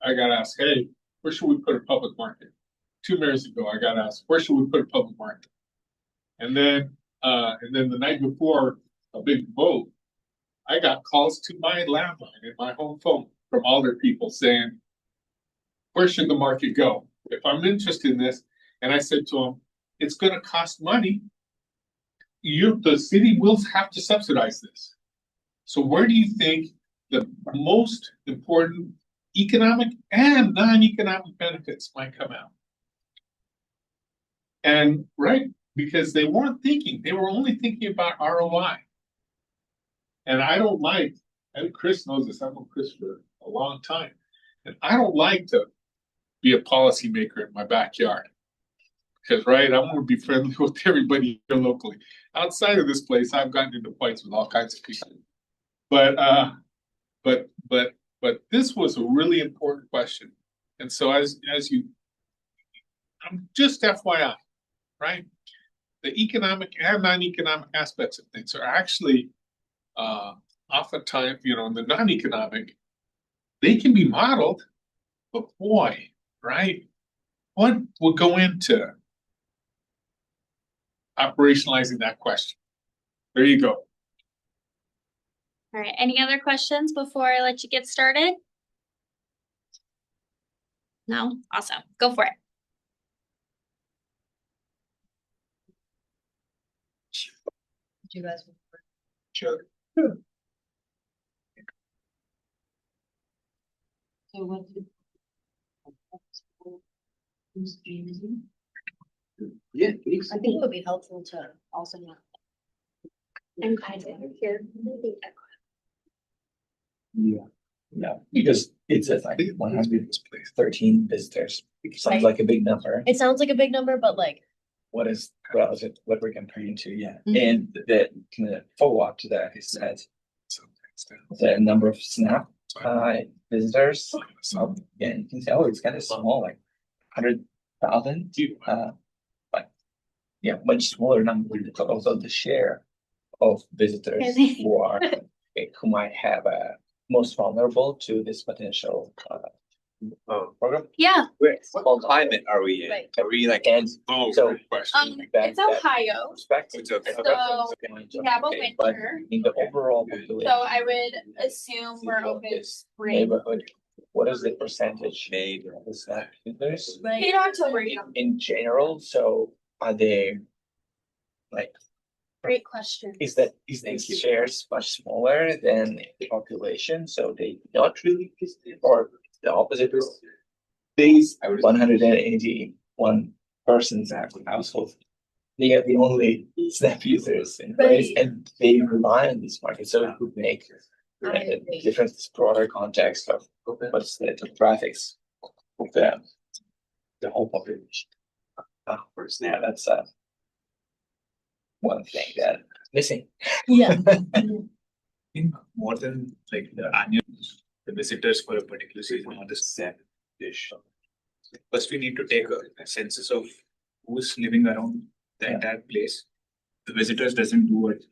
I got asked, hey, where should we put a public market? 2 mayors ago, I got asked, where should we put a public market? And then the night before a big vote, I got calls to my landline and my home phone from all their people saying, where should the market go? If I'm interested in this, and I said to them, it's going to cost money. The city will have to subsidize this. So where do you think the most important economic and non-economic benefits might come out? And right, because they weren't thinking, they were only thinking about ROI. And I don't like, and Chris knows this, I've known Chris for a long time, and I don't like to be a policymaker in my backyard. Because, right, I want to be friendly with everybody here locally. Outside of this place, I've gotten into fights with all kinds of people. But this was a really important question. And so I'm just FYI, right? The economic and non-economic aspects of things are actually oftentimes, in the non-economic, they can be modeled, but boy, right? What would go into operationalizing that question? There you go. All right, any other questions before I let you get started? No? Awesome, go for it. Do you guys? Sure. So what? Yeah, please. I think it would be helpful to also know. I'm kind of here. Yeah, because it says like 113 visitors. Sounds Right. like a big number. It sounds like a big number, but like, What is it? What we're comparing to? Yeah, Mhm. and the kind of follow up to that is that the number of Snap visitors. Yeah, you can say, oh, it's kind of small, like 100,000. But yeah, much smaller number. But also the share of visitors who might have most vulnerable to this potential program. Yeah, What climate are we in? Right. Are we like? And so great question. it's Ohio, perspective. so we have a Okay, but winter. in the overall population. So I would assume we're open spring. Neighborhood, what is the percentage made of the Snap users right? In October, yeah. in general? So are they like, Great question. is these shares much smaller than the population? So they not really, or the opposite is these 181 persons have household. They are the only Snap users in place, Right. and they rely on this market. So it would make I a agree. different, broader context of what's the demographics of the whole population. For Snap, that's one thing that missing. Yeah. I think more than like the visitors for a particular season or the set dish. First, we need to take a census of who's living around the entire place. The visitors doesn't do it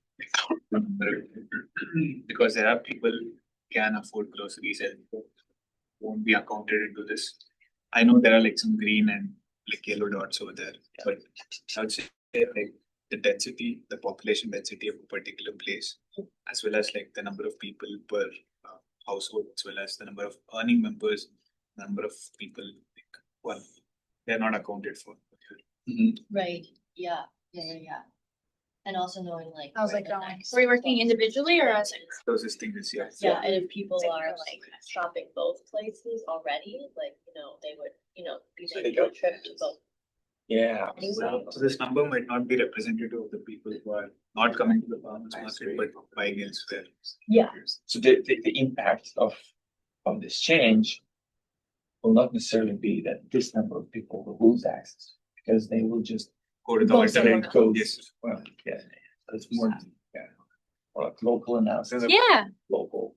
because there are people who can afford groceries and won't be accounted into this. I know there are like some green and like yellow dots over there, but I would say like the density, the population density of a particular place, as well as like the number of people per household, as well as the number of earning members, number of people, like, well, they're not accounted for. Right, yeah. And also knowing like. I was where like, the going, next- are we working individually or as? Closest thing is, yeah. Yeah, and if people are like shopping both places already, like, they would, be So they making a go- trip to both. Yeah. Anyway. So this number might not be representative of the people who are not coming to the farmers market, but buying elsewhere. Yeah. So the impact of this change will not necessarily be that this number of people will lose access, because they will just Go to the Go alternate somewhere code. Yes. well, yeah, it's more like local analysis. Yeah, Local.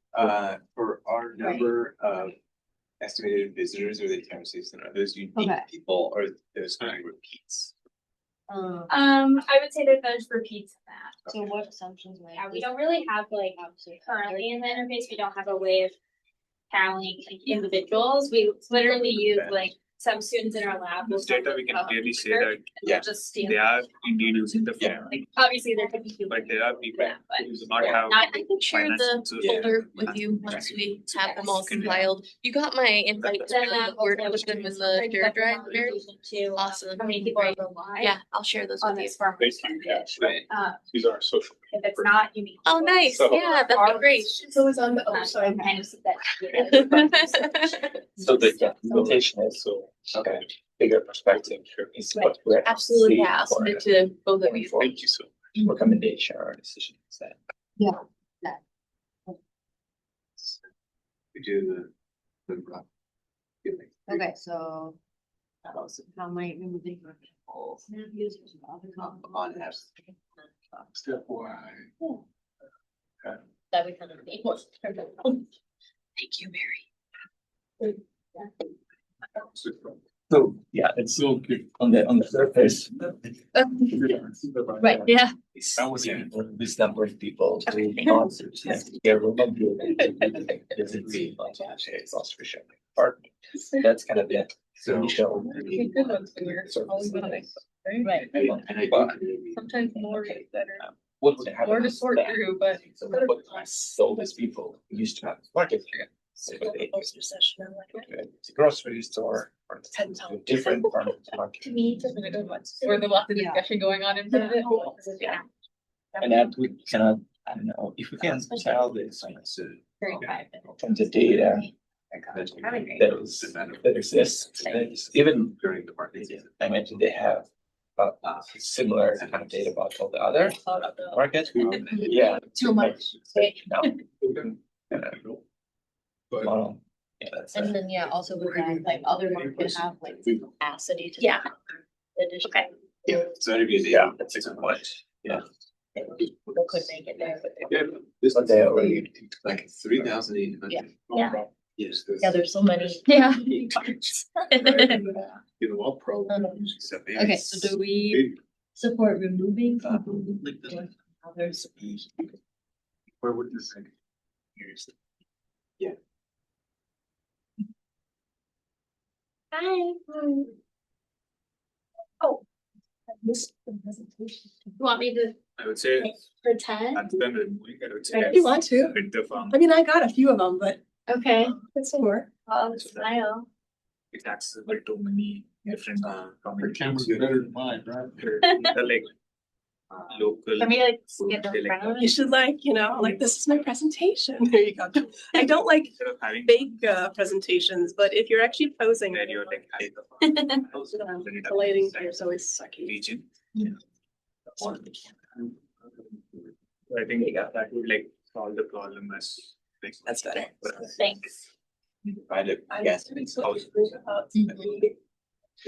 For our number of estimated visitors or the entire season, are those unique Okay. people or those kind of repeats? I would say that there's repeats in that. So what assumptions might? Yeah, we don't really have like currently in the interface, we don't have a way of counting like individuals. We literally use like some students in our lab. This data, we can clearly say that Yeah. Just they are indeed using the Yeah. form, like, obviously there could be people. but there are people Yeah, but who do not have. not- I can share financial the sources. folder with you once we have them all compiled. You got my invite to the Word and put them in the shared drive there? Awesome. How many people are Great. relying Yeah, I'll share those on with you. this farm. Thank you. These are our social. If it's not, you need. Oh, nice. So- Yeah, that'd be great. So it's on the other side. Kind of sit that. So the implementation is So. okay, bigger perspective is what we're Absolutely, seeing yeah, I'll send for it to both of you. Thank you so much. recommendation or decision set. We do the rough. Okay, so. How might removing snap users and other On apps. Step Y. That we kind of need. Thank you, Mary. So yeah, it's So good. on the surface. Right, yeah. That was it. This number of people who answers, yes, yeah, we're not doing it. Doesn't mean much, it's also for sure. Part, that's kind of it. So initial. Good ones when you're always nice, right? But Sometimes more is better. what would happen? More to is sort that through, but. So these people used to have market here. So they to grocery store or to different part of the market. To me, it's a good one. Or the lots of discussion going on in front of it. Yeah. And that we cannot, I don't know, if we can tell this from the data that exists, even During the market. I mentioned they have similar kind of data about all the other markets. Yeah. Too much. No. But Model. Yeah, that's And then, yeah, also with that, like other markets have like capacity to. Yeah. Additional. Okay. Yeah, so that'd be the. Yeah, that's a good point. Yeah. People could make it there, but. Yeah, this But they already. like 3,800. Yeah. Yes. Yeah, there's so many. Yeah. You know, all pro. Okay, so do we support removing? Others. Where would this thing? Hi. Oh. I missed the presentation. You want me to I would say, pretend? other than removing, I would say. If you want to. Hit the farm. I mean, I got a few of them, but Okay. it's some more. Oh, smile. It's accessible to many different Your communities. camera's better than mine, right? The like local. Let me like food, get they in like front of You should this is my presentation. There you go. I don't like instead of having big presentations, but if you're actually posing. where you're like having the The lighting here is always sucky. region. Yeah. So I think that would like solve the problem as like. That's better. Thanks. Try to guess. I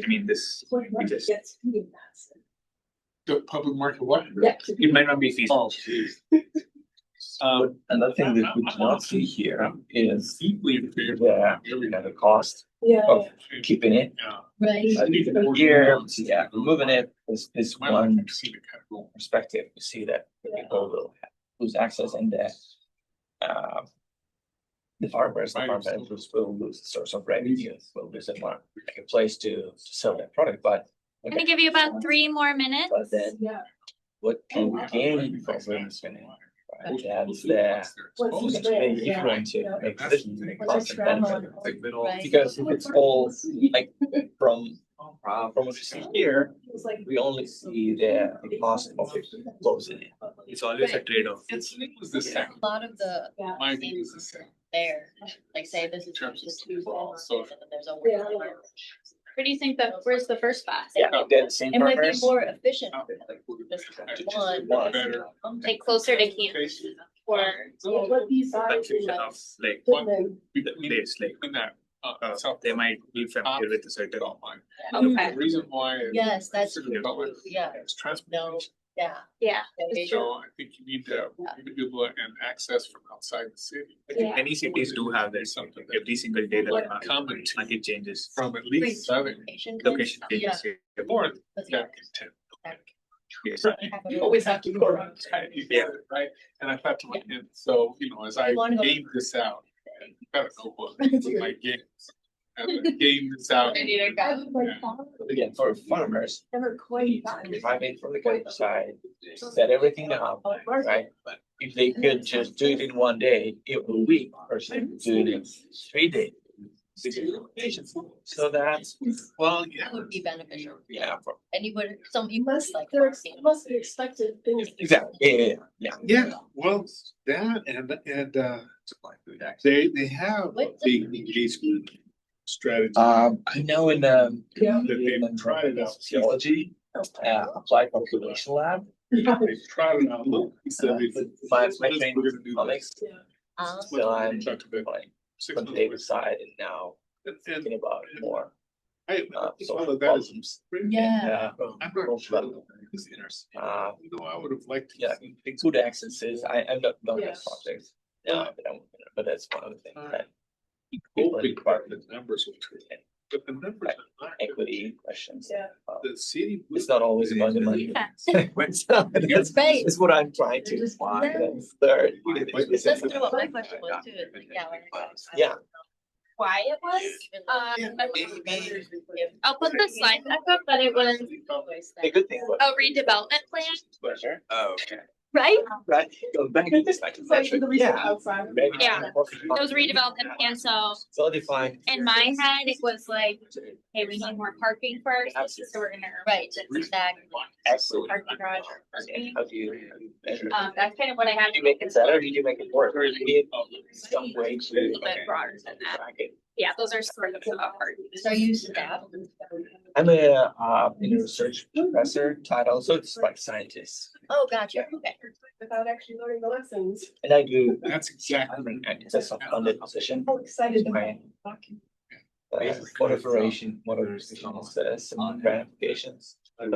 mean, this, we just, The public market what? it might not be feasible. Another thing that we cannot see here is Deeply in favor. the cost Yeah. of keeping it. Yeah. Right. Here, yeah, removing it is Might like one to see the category. perspective. We see that people will lose access and the farmers, the farm managers will lose the source of revenue, will lose a place to sell their product, but. I'm gonna give you about 3 more minutes. But then Yeah. what can we gain from spending? Right, that's the Exposed. if you're going to make decisions, make cost and benefit. Right. Because if it's all like from what you see here, we only see the cost of it closing it. It's always a trade-off. It's the same. A lot of the My view is the same. there, like say this is In terms of the two farmers, so- and then there's a. Yeah. Where do you think that, where's the first spot? Yeah, they're the same It might be farmers. more efficient. One better. Like closer to campus or Confusion of like One the place, like in that. South. they might be familiar with a certain. Okay. The reason why. Yes, that's Consider development true, yeah. is transportation. Yeah. Yeah. So I think you need to, people and access from outside the city. I think many cities do have that, Something every single day the Like common to- market changes, From at least seven location changes. north That's down to 10. Yes. You always have to go around. You get it, right? And I thought to my kids, so, as I You wanna go- gave this out, you gotta know what my games. game this out. Again, for farmers, Never quite gotten. driving from the countryside, set everything up, right? If they could just do it in one day, it will week versus do it in 3 days. So that's, well, yeah, That would be beneficial. yeah, And you would, you Must, like. there must be expected things. exactly, yeah. Yeah, well, that and Supply food access. they have a big engagement strategy. I know in the Yeah. That they've tried it out. sociology, applied population lab. They've tried it out. So they said, My we're trained gonna do economics, Um, so I'm Talk about like six on the data side and now And thinking about more I all of that is. Yeah. I'm not sure. No, I would have liked. yeah, good accesses. I'm not done Yeah. this project. But that's one of the things that Hoping part of the numbers will turn in. But the numbers are not. equity questions. Yeah. The city. It's not always about the money. Yeah. That's right. That's what I'm trying to find. That's third. That's kind of what my question was too. Yeah. Yeah. Why it was, I'll put the slide back up, but it was The good thing was. a redevelopment plan, Sure. Oh, okay. right? Right, go back to this, like, yeah. Maybe Yeah. more It was redevelopment plan, so So defined. in my head, it was like, hey, we need more parking for our cities, so we're gonna. Right, exactly. Excellent. Parking garage or parking. How do you measure? That's kind of what I had. Did you make it better or did you make it worse? Or you need some way A to. little bit broader than that. track it? Yeah, those are sort of parking. So you staff. I'm a research professor title, so it's like scientist. Oh, gotcha. Okay. Without actually learning the lessons. And I do, That's exactly. it's a self-funded position. How excited am Right. I? Motivation process, some grant applications. That's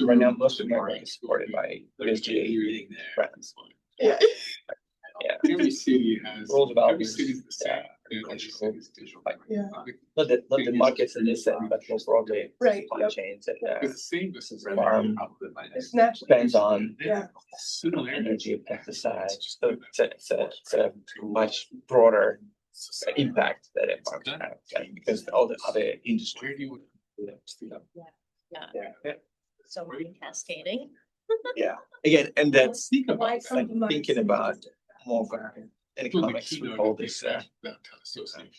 Right now, most of my work is supported by USDA grants. Yeah. Yeah. Every city has. Rural Every development. city's the same. Yeah. Not the markets in this sense, but more broadly. Right, Supply yep. chains and It's the same. This is. farm It's natural. depends on Yeah. energy, pesticides. So it's a much broader impact that it farms have, right? Because all the other industries. Where do you? Yeah. So we're cascading. Yeah, again, and that's Think about Why that. come like to mind? thinking about more in economics, we call this Downtown association.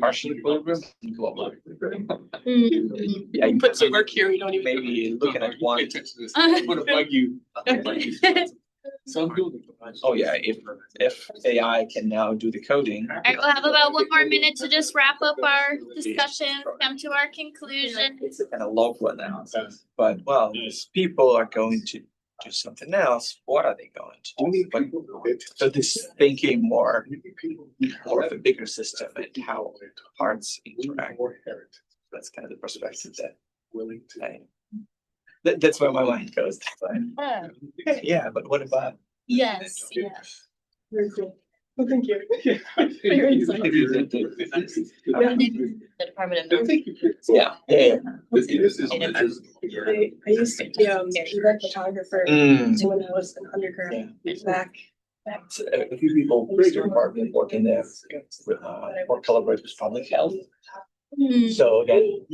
partial equilibrium, global equilibrium. Mm. Yeah, you Put some work here, we don't even. maybe looking at one. I'm gonna bug you. So I'm doing. Oh yeah, if AI can now do the coding. All right, we'll have about one more minute to just wrap up our discussion, come to our conclusion. It's a kind of local analysis, but well, these people are going to do something else. What are they going to do? But, so this thinking more of a bigger system and how parts interact. That's kind of the perspective that Willing to. that's where my mind goes. Ah, Yeah, but what about? yes, yes. Very cool. Well, thank you. Yeah. Your insight. The Department of. Yeah, yeah. This is. I used to be event photographer Mm. when I was an undergrad back. So, a few people in the department working there, or collaborate with public health. So again,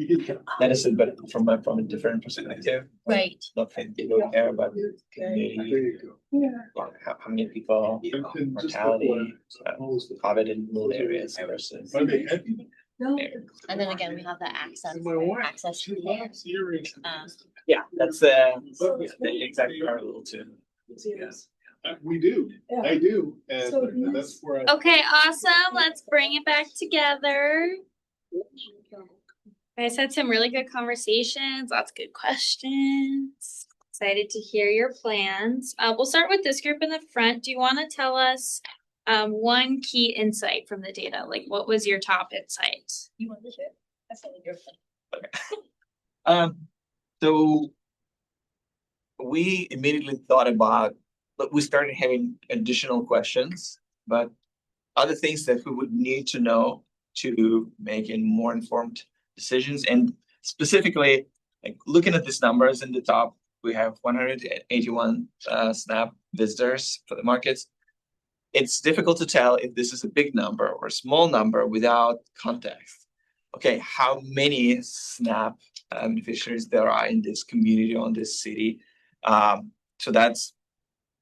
medicine, but from a different perspective, Right. not people care about community, Yeah. or how many people, mortality, COVID in rural areas versus. And then again, we have the access to care. Yeah, that's the exact parallel to. Museums. We do, Yeah. I do, So and that's where. I- Okay, awesome. Let's bring it back together. You guys had some really good conversations, lots of good questions. Excited to hear your plans. We'll start with this group in the front. Do you want to tell us one key insight from the data? Like, what was your top insight? You want to share? That's what you're saying. So we immediately thought about, but we started having additional questions, but other things that we would need to know to make more informed decisions. And specifically, like looking at these numbers in the top, we have 181 SNAP visitors for the markets. it's difficult to tell if this is a big number or a small number without context. Okay, how many SNAP beneficiaries there are in this community or in this city? So that's,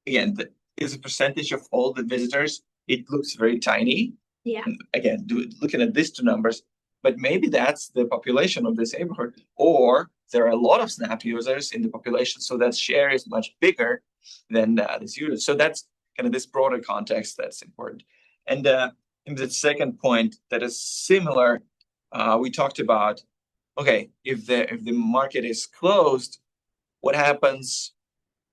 again, is a percentage of all the visitors. It looks very tiny. Yeah. And again, looking at these two numbers, but maybe that's the population of this neighborhood, or there are a lot of SNAP users in the population, so that share is much bigger than this user. So that's kind of this broader context that's important. And in the second point that is similar, we talked about, okay, if the market is closed, what happens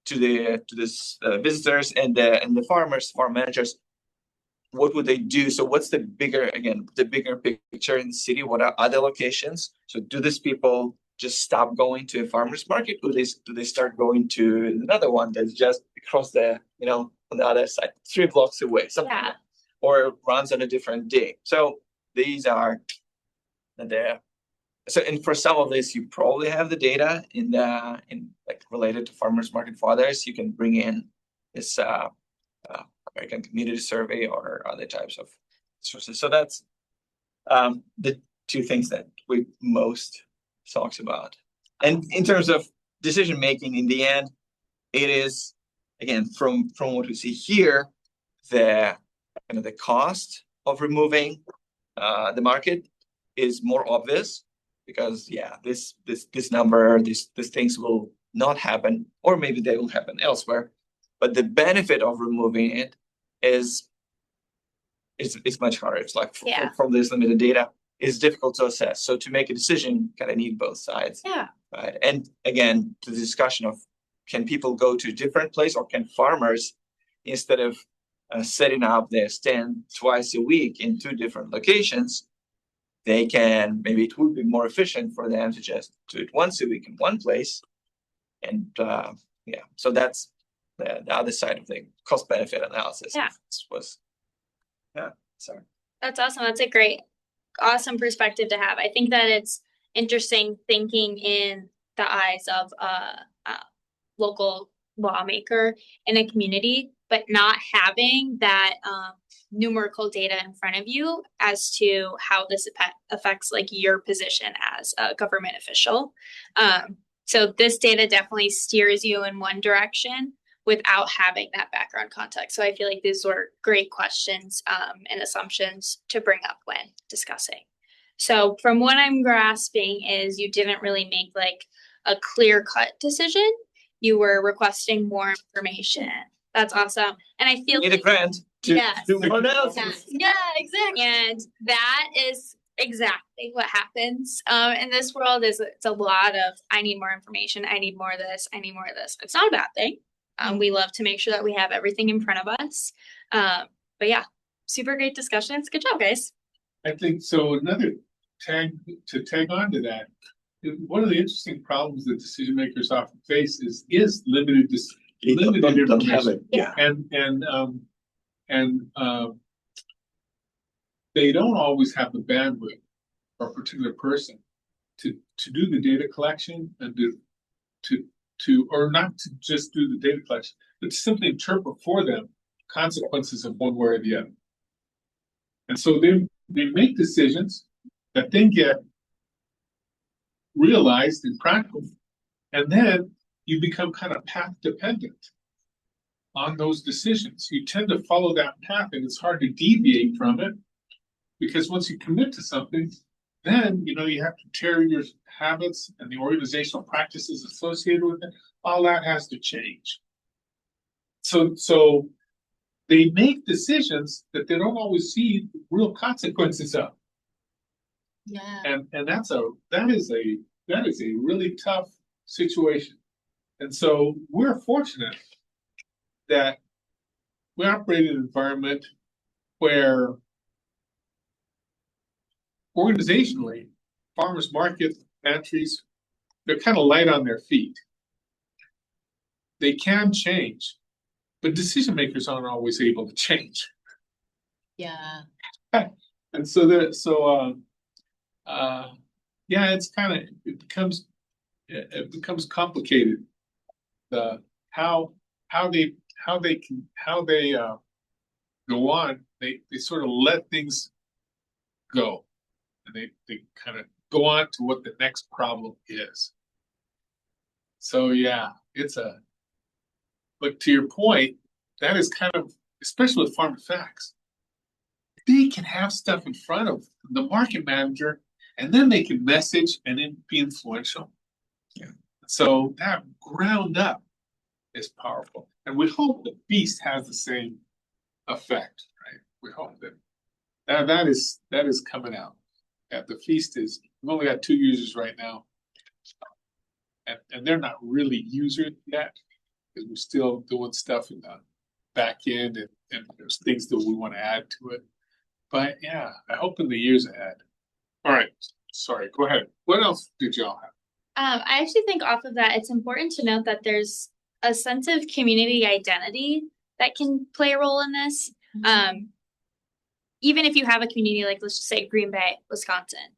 to the visitors and the farmers, farm managers? What would they do? So what's the bigger picture in the city? What are other locations? So do these people just stop going to a farmer's market, or do they start going to another one that's just across the, on the other side, 3 blocks away, something like that, or runs on a different day? So these are and for some of this, you probably have the data in like related to farmers market. For others, you can bring in this American Community Survey or other types of sources. So that's the 2 things that we most talks about. And in terms of decision making, in the end, it is, again, from what we see here, the cost of removing the market is more obvious, because this number, these things will not happen, or maybe they will happen elsewhere. But the benefit of removing it is much harder. It's like from this limited data, it's difficult to assess. So to make a decision, kind of need both sides. Yeah. Right. And again, the discussion of, can people go to a different place, or can farmers, instead of setting up their stand twice a week in 2 different locations, they can, maybe it would be more efficient for them to just do it once a week in one place. And so that's the other side of the cost benefit analysis. Sorry. That's awesome. That's a great, awesome perspective to have. I think that it's interesting thinking in the eyes of a local lawmaker in a community, but not having that numerical data in front of you as to how this affects like your position as a government official. So this data definitely steers you in one direction without having that background context. So I feel like these were great questions and assumptions to bring up when discussing. So from what I'm grasping is you didn't really make like a clear-cut decision. You were requesting more information. That's awesome. And I feel need a grant to do more analysis. Yeah, exactly. And that is exactly what happens in this world. It's a lot of, I need more information, I need more of this, I need more of this. It's not a bad thing. We love to make sure that we have everything in front of us. But yeah, super great discussions. Good job, guys. I think so. Another tag on to that, one of the interesting problems that decision makers often face is limited information. Don't have it. Yeah. And they don't always have the bandwidth for a particular person to do the data collection and or not to just do the data collection, but to simply interpret for them consequences of one way or the other. And so they make decisions that then get realized in practice, and then you become kind of path dependent on those decisions. You tend to follow that path, and it's hard to deviate from it, because once you commit to something, then you have to tear your habits and the organizational practices associated with it. All that has to change. So they make decisions that they don't always see real consequences of. Yeah. And that is a really tough situation. And so we're fortunate that we operate in an environment where organizationally, farmers market pantries, they're kind of light on their feet. They can change, but decision makers aren't always able to change. Yeah. And so it becomes complicated. How they go on, they sort of let things go. And they kind of go on to what the next problem is. So yeah, but to your point, that is kind of, especially with Farm2Facts, they can have stuff in front of the market manager and then they can message and then be influential. Yeah. So that ground up is powerful. And we hope that FEAST has the same effect, right? We hope that is coming out. Yeah, the FEAST we've only got 2 users right now. And they're not really users yet because we're still doing stuff in the back end and there's things that we want to add to it. But yeah, I hope in the years ahead. All right, sorry, go ahead. What else did y'all have? I actually think off of that, it's important to note that there's a sense of community identity that can play a role in this. Even if you have a community like, let's just say Green Bay, Wisconsin,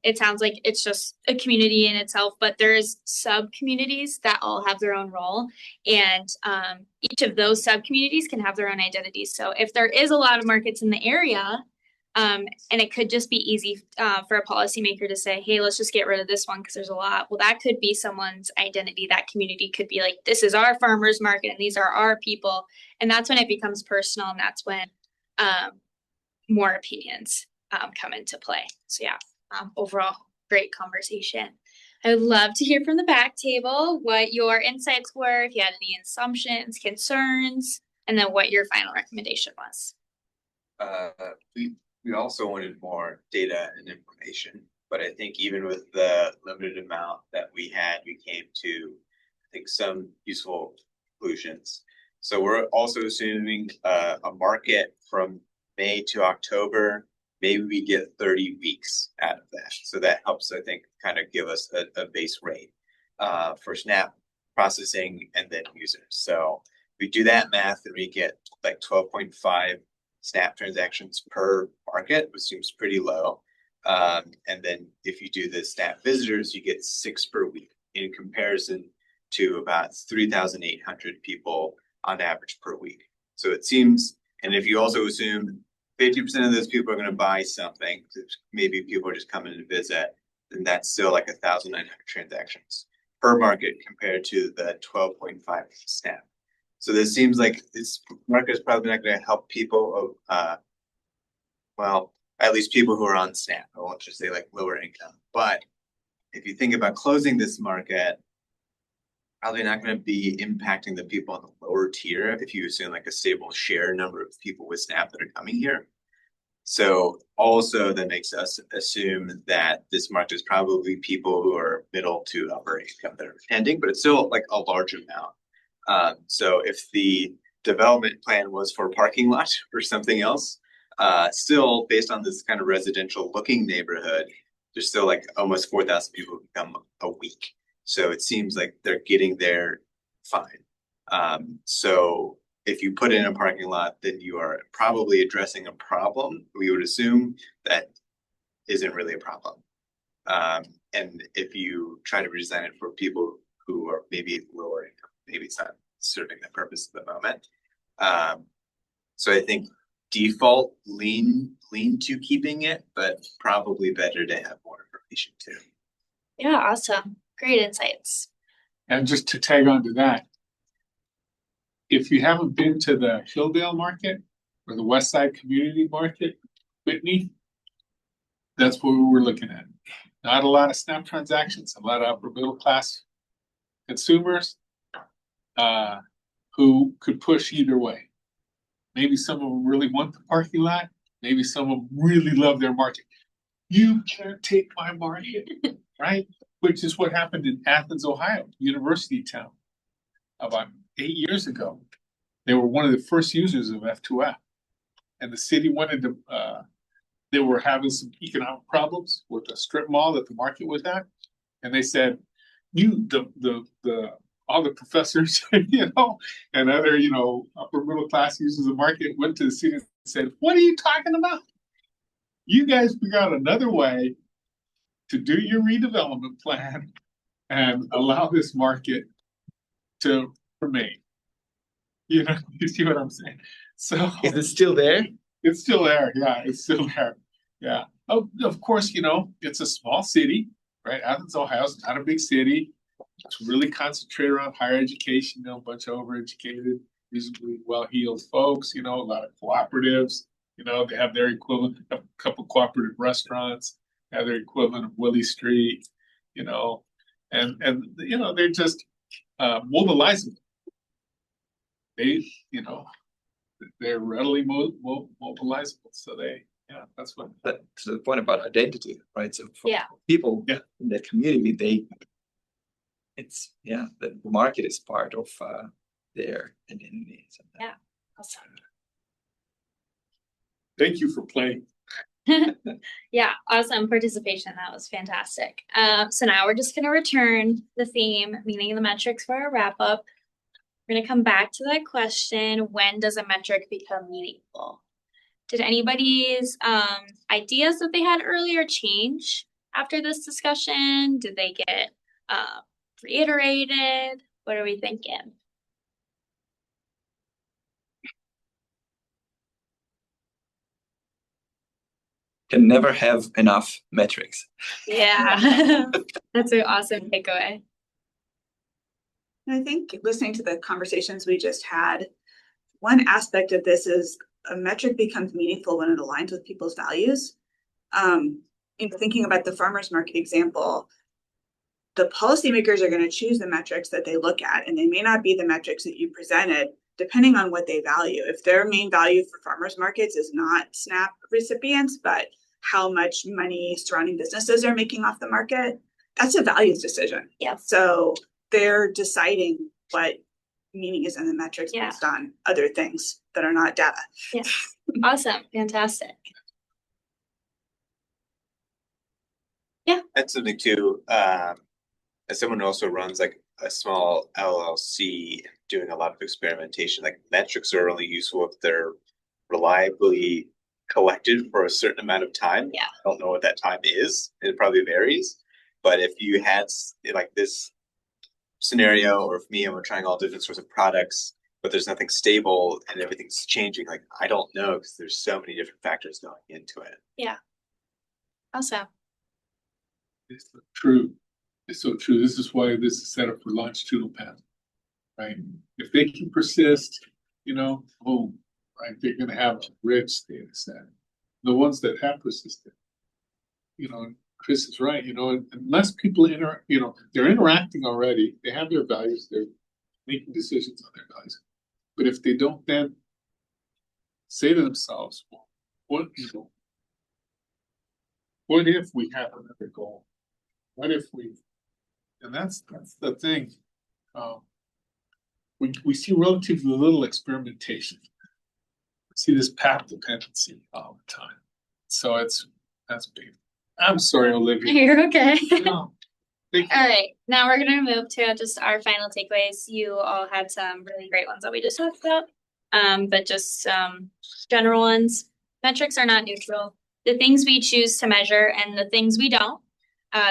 it sounds like it's just a community in itself, but there's sub-communities that all have their own role. And each of those sub-communities can have their own identity. So if there is a lot of markets in the area, and it could just be easy for a policymaker to say, hey, let's just get rid of this one because there's a lot. Well, that could be someone's identity. That community could be like, this is our farmers market and these are our people. And that's when it becomes personal. And that's when more opinions come into play. So yeah, overall, great conversation. I would love to hear from the back table what your insights were, if you had any assumptions, concerns, and then what your final recommendation was. We also wanted more data and information, but I think even with the limited amount that we had, we came to, I think, some useful conclusions. So we're also assuming a market from May to October. Maybe we get 30 weeks out of that. So that helps, I think, kind of give us a base rate for SNAP processing and then users. So we do that math and we get like 12.5 SNAP transactions per market, which seems pretty low. And then if you do the SNAP visitors, you get 6 per week in comparison to about 3,800 people on average per week. So it seems, and if you also assume 50% of those people are going to buy something, maybe people are just coming to visit, then that's still like 1,900 transactions per market compared to the 12.5 SNAP. So this seems like this market is probably not going to help people, well, at least people who are on SNAP. I won't just say like lower income. But if you think about closing this market, probably not going to be impacting the people on the lower tier if you assume like a stable share number of people with SNAP that are coming here. So also that makes us assume that this market is probably people who are middle to upper income that are attending, but it's still like a large amount. So if the development plan was for parking lot or something else, still based on this kind of residential looking neighborhood, there's still like almost 4,000 people who come a week. So it seems like they're getting there fine. So if you put in a parking lot, then you are probably addressing a problem. We would assume that isn't really a problem. And if you try to redesign it for people who are maybe lower income, maybe it's not serving the purpose at the moment. So I think default lean to keeping it, but probably better to have more information too. Yeah, awesome. Great insights. And just to tag on to that, if you haven't been to the Hilldale market or the West Side Community Market, Whitney, that's what we were looking at. Not a lot of SNAP transactions, a lot of upper middle class consumers who could push either way. Maybe some of them really want the parking lot. Maybe some of them really love their market. You can't take my market, right? Which is what happened in Athens, Ohio, university town, about 8 years ago. They were one of the first users of F2F. And the city wanted to, they were having some economic problems with the strip mall that the market was at. And they said, all the professors, and other, upper middle class users of the market went to the city and said, what are you talking about? You guys figure out another way to do your redevelopment plan and allow this market to remain. You see what I'm saying? So Is it still there? it's still there. Yeah, it's still there. Yeah. Oh, of course, it's a small city, right? Athens, Ohio is not a big city. It's really concentrated around higher education, a bunch of overeducated, reasonably well-heeled folks, a lot of cooperatives, they have their equivalent, a couple cooperative restaurants, have their equivalent of Willie Street, and they're just mobilizable. They're readily mobilizable. So that's what. But to the point about identity, right? So for Yeah. people in that community, the market is part of their identity. So Yeah. Awesome. Thank you for playing. Yeah, awesome participation. That was fantastic. So now we're just going to return the theme, meaning and the metrics for our wrap up. We're going to come back to that question, when does a metric become meaningful? Did anybody's ideas that they had earlier change after this discussion? Did they get reiterated? What are we thinking? can never have enough metrics. Yeah, that's an awesome takeaway. I think listening to the conversations we just had, one aspect of this is a metric becomes meaningful when it aligns with people's values. Thinking about the farmers market example, the policymakers are going to choose the metrics that they look at, and they may not be the metrics that you presented, depending on what they value. If their main value for farmers markets is not SNAP recipients, but how much money surrounding businesses are making off the market, that's a values decision. Yeah. So they're deciding what meaning is in the metrics based on other things that are not data. Yeah. Awesome. Fantastic. Yeah. That's something too, as someone who also runs like a small LLC doing a lot of experimentation, like metrics are really useful if they're reliably collected for a certain amount of time. Yeah. I don't know what that time is. It probably varies. But if you had like this scenario, or if me and we're trying all different sorts of products, but there's nothing stable and everything's changing, like I don't know, because there's so many different factors going into it. Yeah. Awesome. It's so true. It's so true. This is why this is set up for longitudinal path, right? If they can persist, boom, right? They're going to have a rich data set. The ones that have persisted, Chris is right, unless people they're interacting already, they have their values, they're making decisions on their values. But if they don't then say to themselves, well, what if we have another goal? What if and that's the thing. We see relatively little experimentation. We see this path dependency all the time. So that's big. I'm sorry, Olivia. You're okay. No, all right, now we're going to move to just our final takeaways. You all had some really great ones that we just talked about, but just some general ones. Metrics are not neutral. The things we choose to measure and the things we don't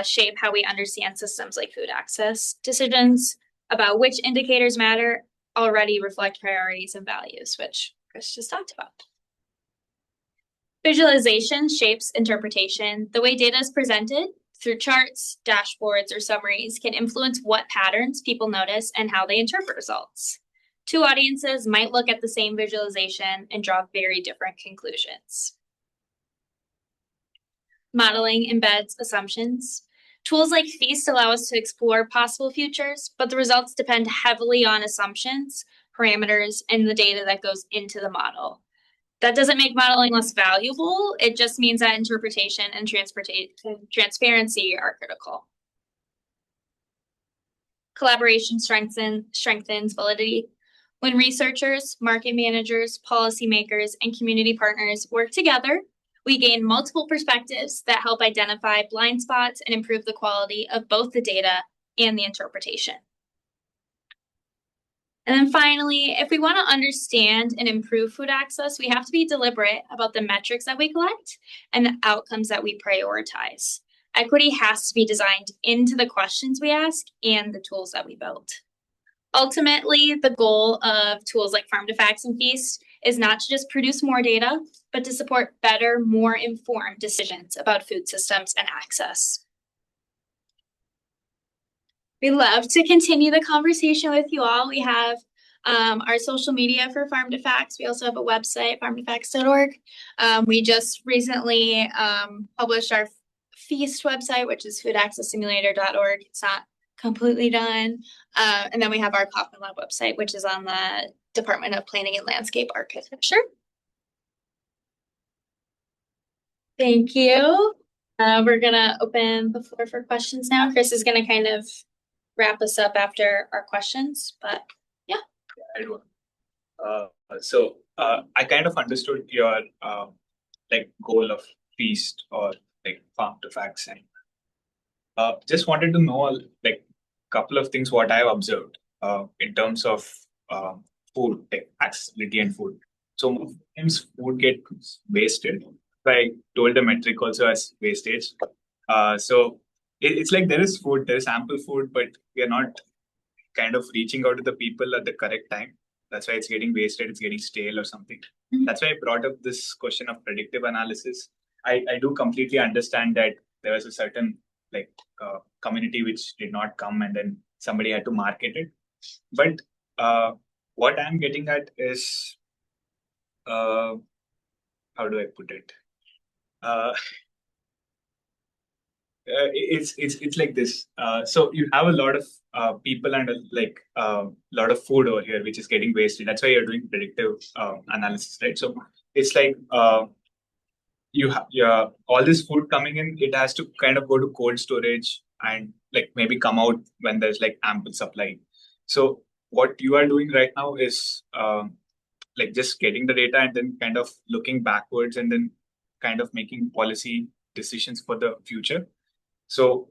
shape how we understand systems like food access. Decisions about which indicators matter already reflect priorities and values, which Chris just talked about. Visualization shapes interpretation. The way data is presented through charts, dashboards, or summaries can influence what patterns people notice and how they interpret results. Two audiences might look at the same visualization and draw very different conclusions. Modeling embeds assumptions. Tools like FEAST allow us to explore possible futures, but the results depend heavily on assumptions, parameters, and the data that goes into the model. That doesn't make modeling less valuable. It just means that interpretation and transparency are critical. Collaboration strengthens validity. When researchers, market managers, policymakers, and community partners work together, we gain multiple perspectives that help identify blind spots and improve the quality of both the data and the interpretation. And then finally, if we want to understand and improve food access, we have to be deliberate about the metrics that we collect and the outcomes that we prioritize. Equity has to be designed into the questions we ask and the tools that we build. Ultimately, the goal of tools like Farm2Facts and FEAST is not to just produce more data, but to support better, more informed decisions about food systems and access. We love to continue the conversation with you all. We have our social media for Farm2Facts. We also have a website, farm2facts.org. We just recently published our FEAST website, which is foodaccesssimulator.org. It's not completely done. And then we have our Kaufman Lab website, which is on the Department of Planning and Landscape Architecture. Thank you. We're going to open the floor for questions now. Chris is going to kind of wrap us up after our questions, but yeah. I kind of understood your like goal of FEAST or like Farm2Facts, and just wanted to know like a couple of things what I've observed in terms of food, like accessibility and food. So most times food gets wasted. I told the metric also as wastage. So it's like there is food, there is ample food, but we are not kind of reaching out to the people at the correct time. That's why it's getting wasted, it's getting stale or something. Mm-hmm. That's why I brought up this question of predictive analysis. I do completely understand that there was a certain like community which did not come and then somebody had to market it. But what I'm getting at is, how do I put it? It's like this. So you have a lot of people and like a lot of food over here which is getting wasted. That's why you're doing predictive analysis, right? So it's like you have all this food coming in. It has to kind of go to cold storage and like maybe come out when there's like ample supply. So what you are doing right now is like just getting the data and then kind of looking backwards and then kind of making policy decisions for the future. So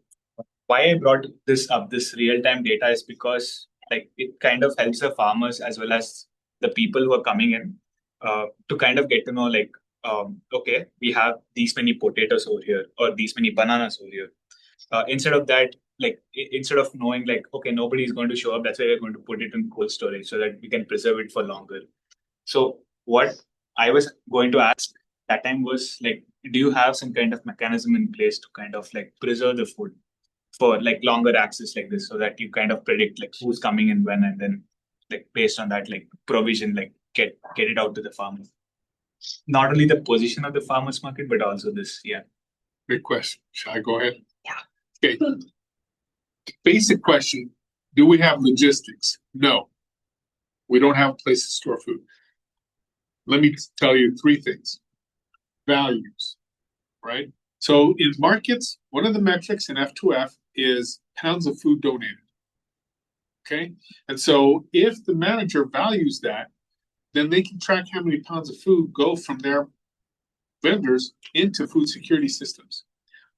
why I brought this up, this real-time data, is because like it kind of helps the farmers as well as the people who are coming in to kind of get to know like, okay, we have these many potatoes over here or these many bananas over here. Instead of that, like instead of knowing like, okay, nobody is going to show up, that's why we're going to put it in cold storage so that we can preserve it for longer. So what I was going to ask that time was like, do you have some kind of mechanism in place to kind of like preserve the food for like longer access like this so that you kind of predict like who's coming in when and then like based on that like provision like get it out to the farmer? Not only the position of the farmer's market, but also this, yeah. Good question. Shall I go ahead? Yeah. Okay. Basic question, do we have logistics? No. We don't have a place to store food. Let me tell you three things. Values, right? So in markets, one of the metrics in F2F is pounds of food donated. Okay? And so if the manager values that, then they can track how many pounds of food go from their vendors into food security systems,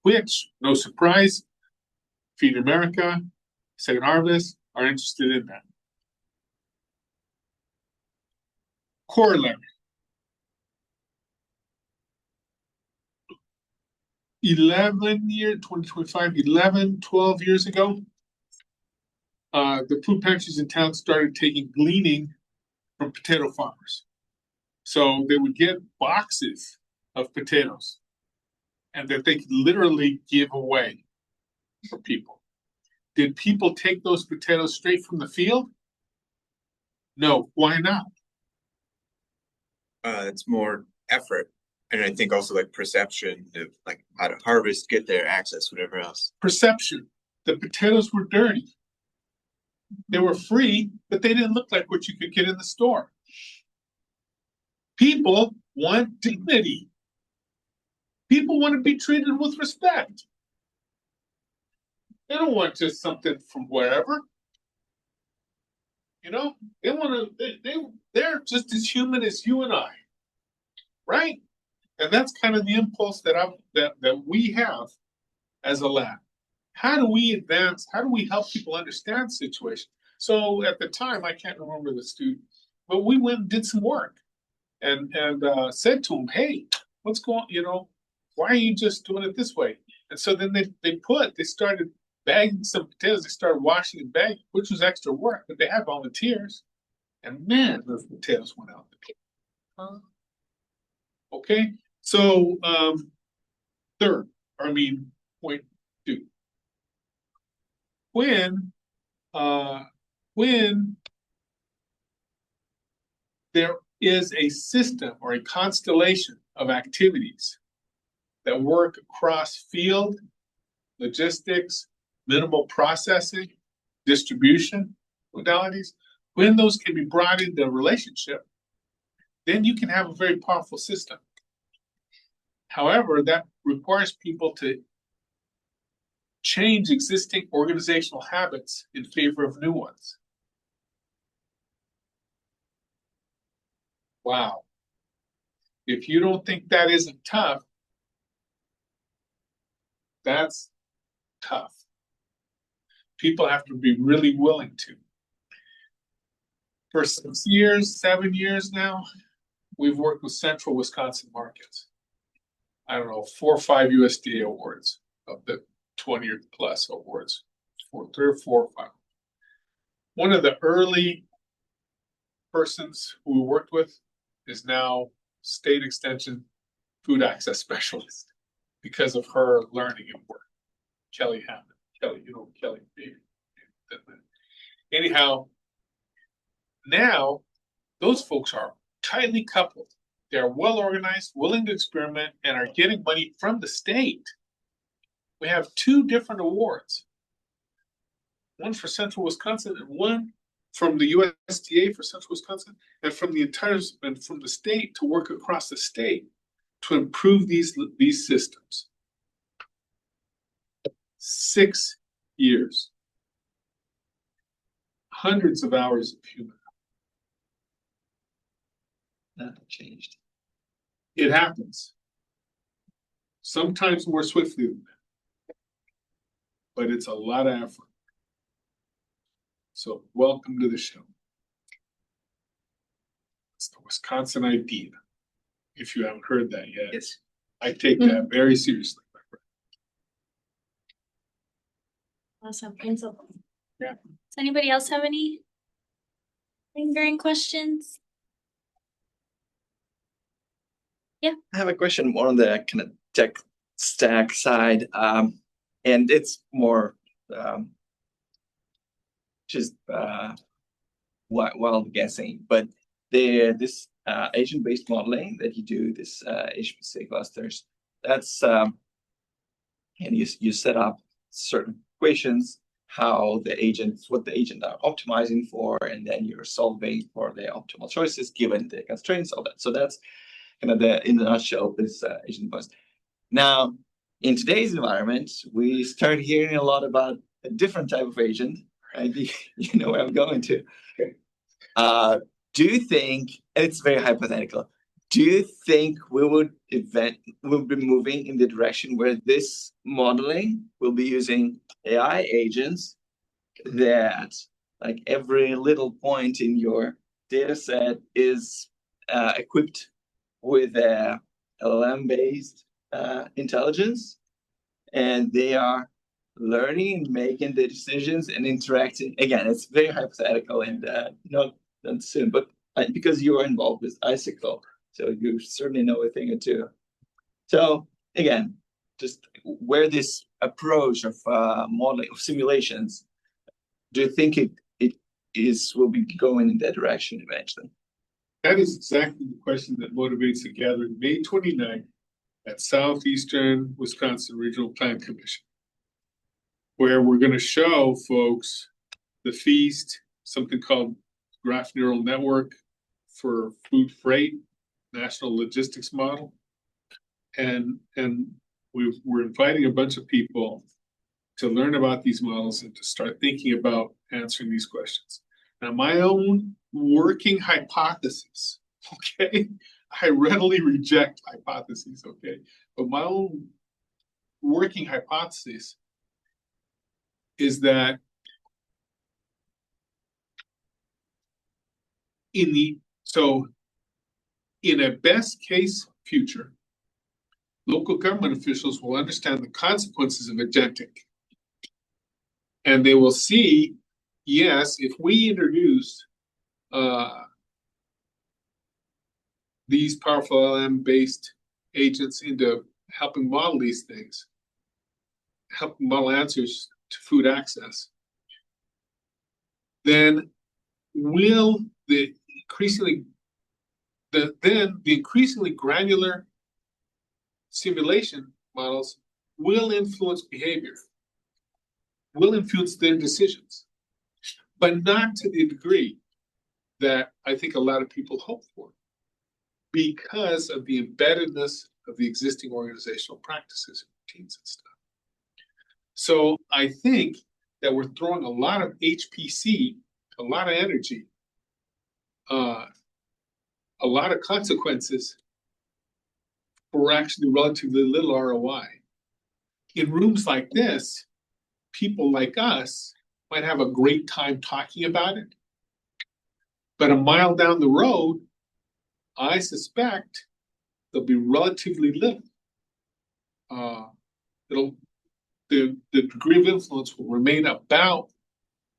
which, no surprise, Feed America, Second Harvest are interested in that. Corollary. 11, 12 years ago, the food pantries in town started taking gleaning from potato farmers. So they would get boxes of potatoes and that they could literally give away for people. Did people take those potatoes straight from the field? No. Why not? It's more effort. And I think also like perception of like how to harvest, get there, access, whatever else. Perception. The potatoes were dirty. They were free, but they didn't look like what you could get in the store. People want dignity. People want to be treated with respect. They don't want just something from wherever. You know, they want to. They're just as human as you and I, right? And that's kind of the impulse that we have as a lab. How do we advance? How do we help people understand the situation? So at the time, I can't remember the student, but we went and did some work, and said to him, "Hey, what's going? You know, why are you just doing it this way?" And so then they started bagging some potatoes. They started washing and bagging, which was extra work, but they had volunteers, and man, those potatoes went out the door. Okay, so point 2. When there is a system or a constellation of activities that work across field, logistics, minimal processing, distribution modalities, when those can be brought into a relationship, then you can have a very powerful system. However, that requires people to change existing organizational habits in favor of new ones. Wow. If you don't think that isn't tough, that's tough. People have to be really willing to. For 6 years, 7 years now, we've worked with Central Wisconsin markets. I don't know, 4 or 5 USDA awards of the 20 or plus awards, 3 or 4 or 5. One of the early persons who we worked with is now state extension food access specialist because of her learning and work. Kelly Hammond. Kelly, you know Kelly. Anyhow, now those folks are tightly coupled. They're well organized, willing to experiment, and are getting money from the state. We have 2 different awards. One for Central Wisconsin and one from the USDA for Central Wisconsin, and from the state to work across the state to improve these systems. 6 years. Hundreds of hours of human. Nothing changed. It happens. Sometimes more swiftly than that. But it's a lot of effort. So welcome to the show. It's the Wisconsin idea. If you haven't heard that yet, yes. I take that very seriously, my friend. Awesome. Thanks. Yeah. Does anybody else have any lingering questions? Yeah. I have a question more on the kind of tech stack side, and it's more just wild guessing. But this agent-based modeling that you do, this HPC clusters, that's and you set up certain equations, what the agents are optimizing for, and then you're solving for the optimal choices given the constraints, all that. So that's kind of in a nutshell, this agent-based. Now, in today's environment, we start hearing a lot about a different type of agent, right? You know where I'm going to. Do you think, and it's very hypothetical, do you think we will be moving in the direction where this modeling will be using AI agents that, like, every little point in your data set is equipped with a LLM-based intelligence, and they are learning, making the decisions and interacting? Again, it's very hypothetical and not soon, but because you are involved with Icicle, so you certainly know a thing or two. So again, just where this approach of modeling, of simulations, do you think it will be going in that direction eventually? That is exactly the question that motivates the gathering May 29th at Southeastern Wisconsin Regional Plan Commission, where we're going to show folks the FEAST, something called Graph Neural Network for Food Freight, National Logistics Model. And we're inviting a bunch of people to learn about these models and to start thinking about answering these questions. Now, my own working hypothesis, okay? I readily reject hypotheses, okay? But my own working hypothesis is that in a best case future, local government officials will understand the consequences of agentic. And they will see, yes, if we introduce these powerful LLM-based agents into helping model these things, helping model answers to food access, then will the increasingly granular simulation models will influence behavior, will influence their decisions, but not to the degree that I think a lot of people hope for, because of the embeddedness of the existing organizational practices and routines and stuff. So I think that we're throwing a lot of HPC, a lot of energy, a lot of consequences for actually relatively little ROI. In rooms like this, people like us might have a great time talking about it, but a mile down the road, I suspect there'll be relatively little. The degree of influence will remain about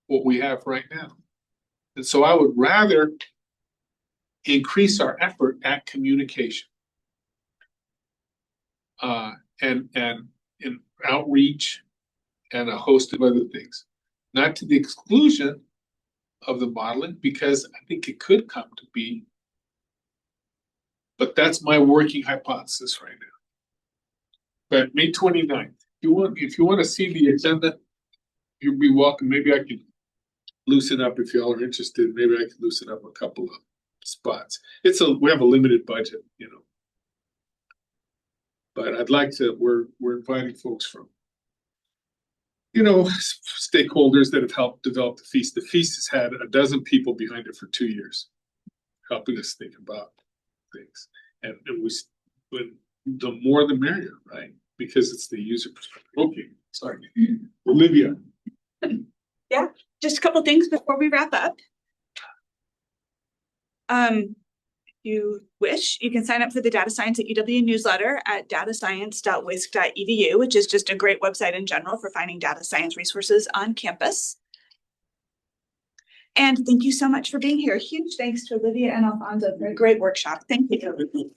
what we have right now. And so I would rather increase our effort at communication and in outreach and a host of other things, not to the exclusion of the modeling, because I think it could come to be, but that's my working hypothesis right now. But May 29th, if you want to see the agenda, you'll be welcome. Maybe I could loosen up if y'all are interested. Maybe I could loosen up a couple of spots. We have a limited budget, you know. But I'd like to, we're inviting folks from, you know, stakeholders that have helped develop the FEAST. The FEAST has had a dozen people behind it for 2 years, helping us think about things. And the more the merrier, right? Because it's the user perspective. Okay, sorry. Olivia. Yeah, just a couple things before we wrap up. If you wish, you can sign up for the Data Science at UW newsletter at datascience.wisc.edu, which is just a great website in general for finding data science resources on campus. And thank you so much for being here. Huge thanks to Olivia and Alfonso for a great workshop. Thank you.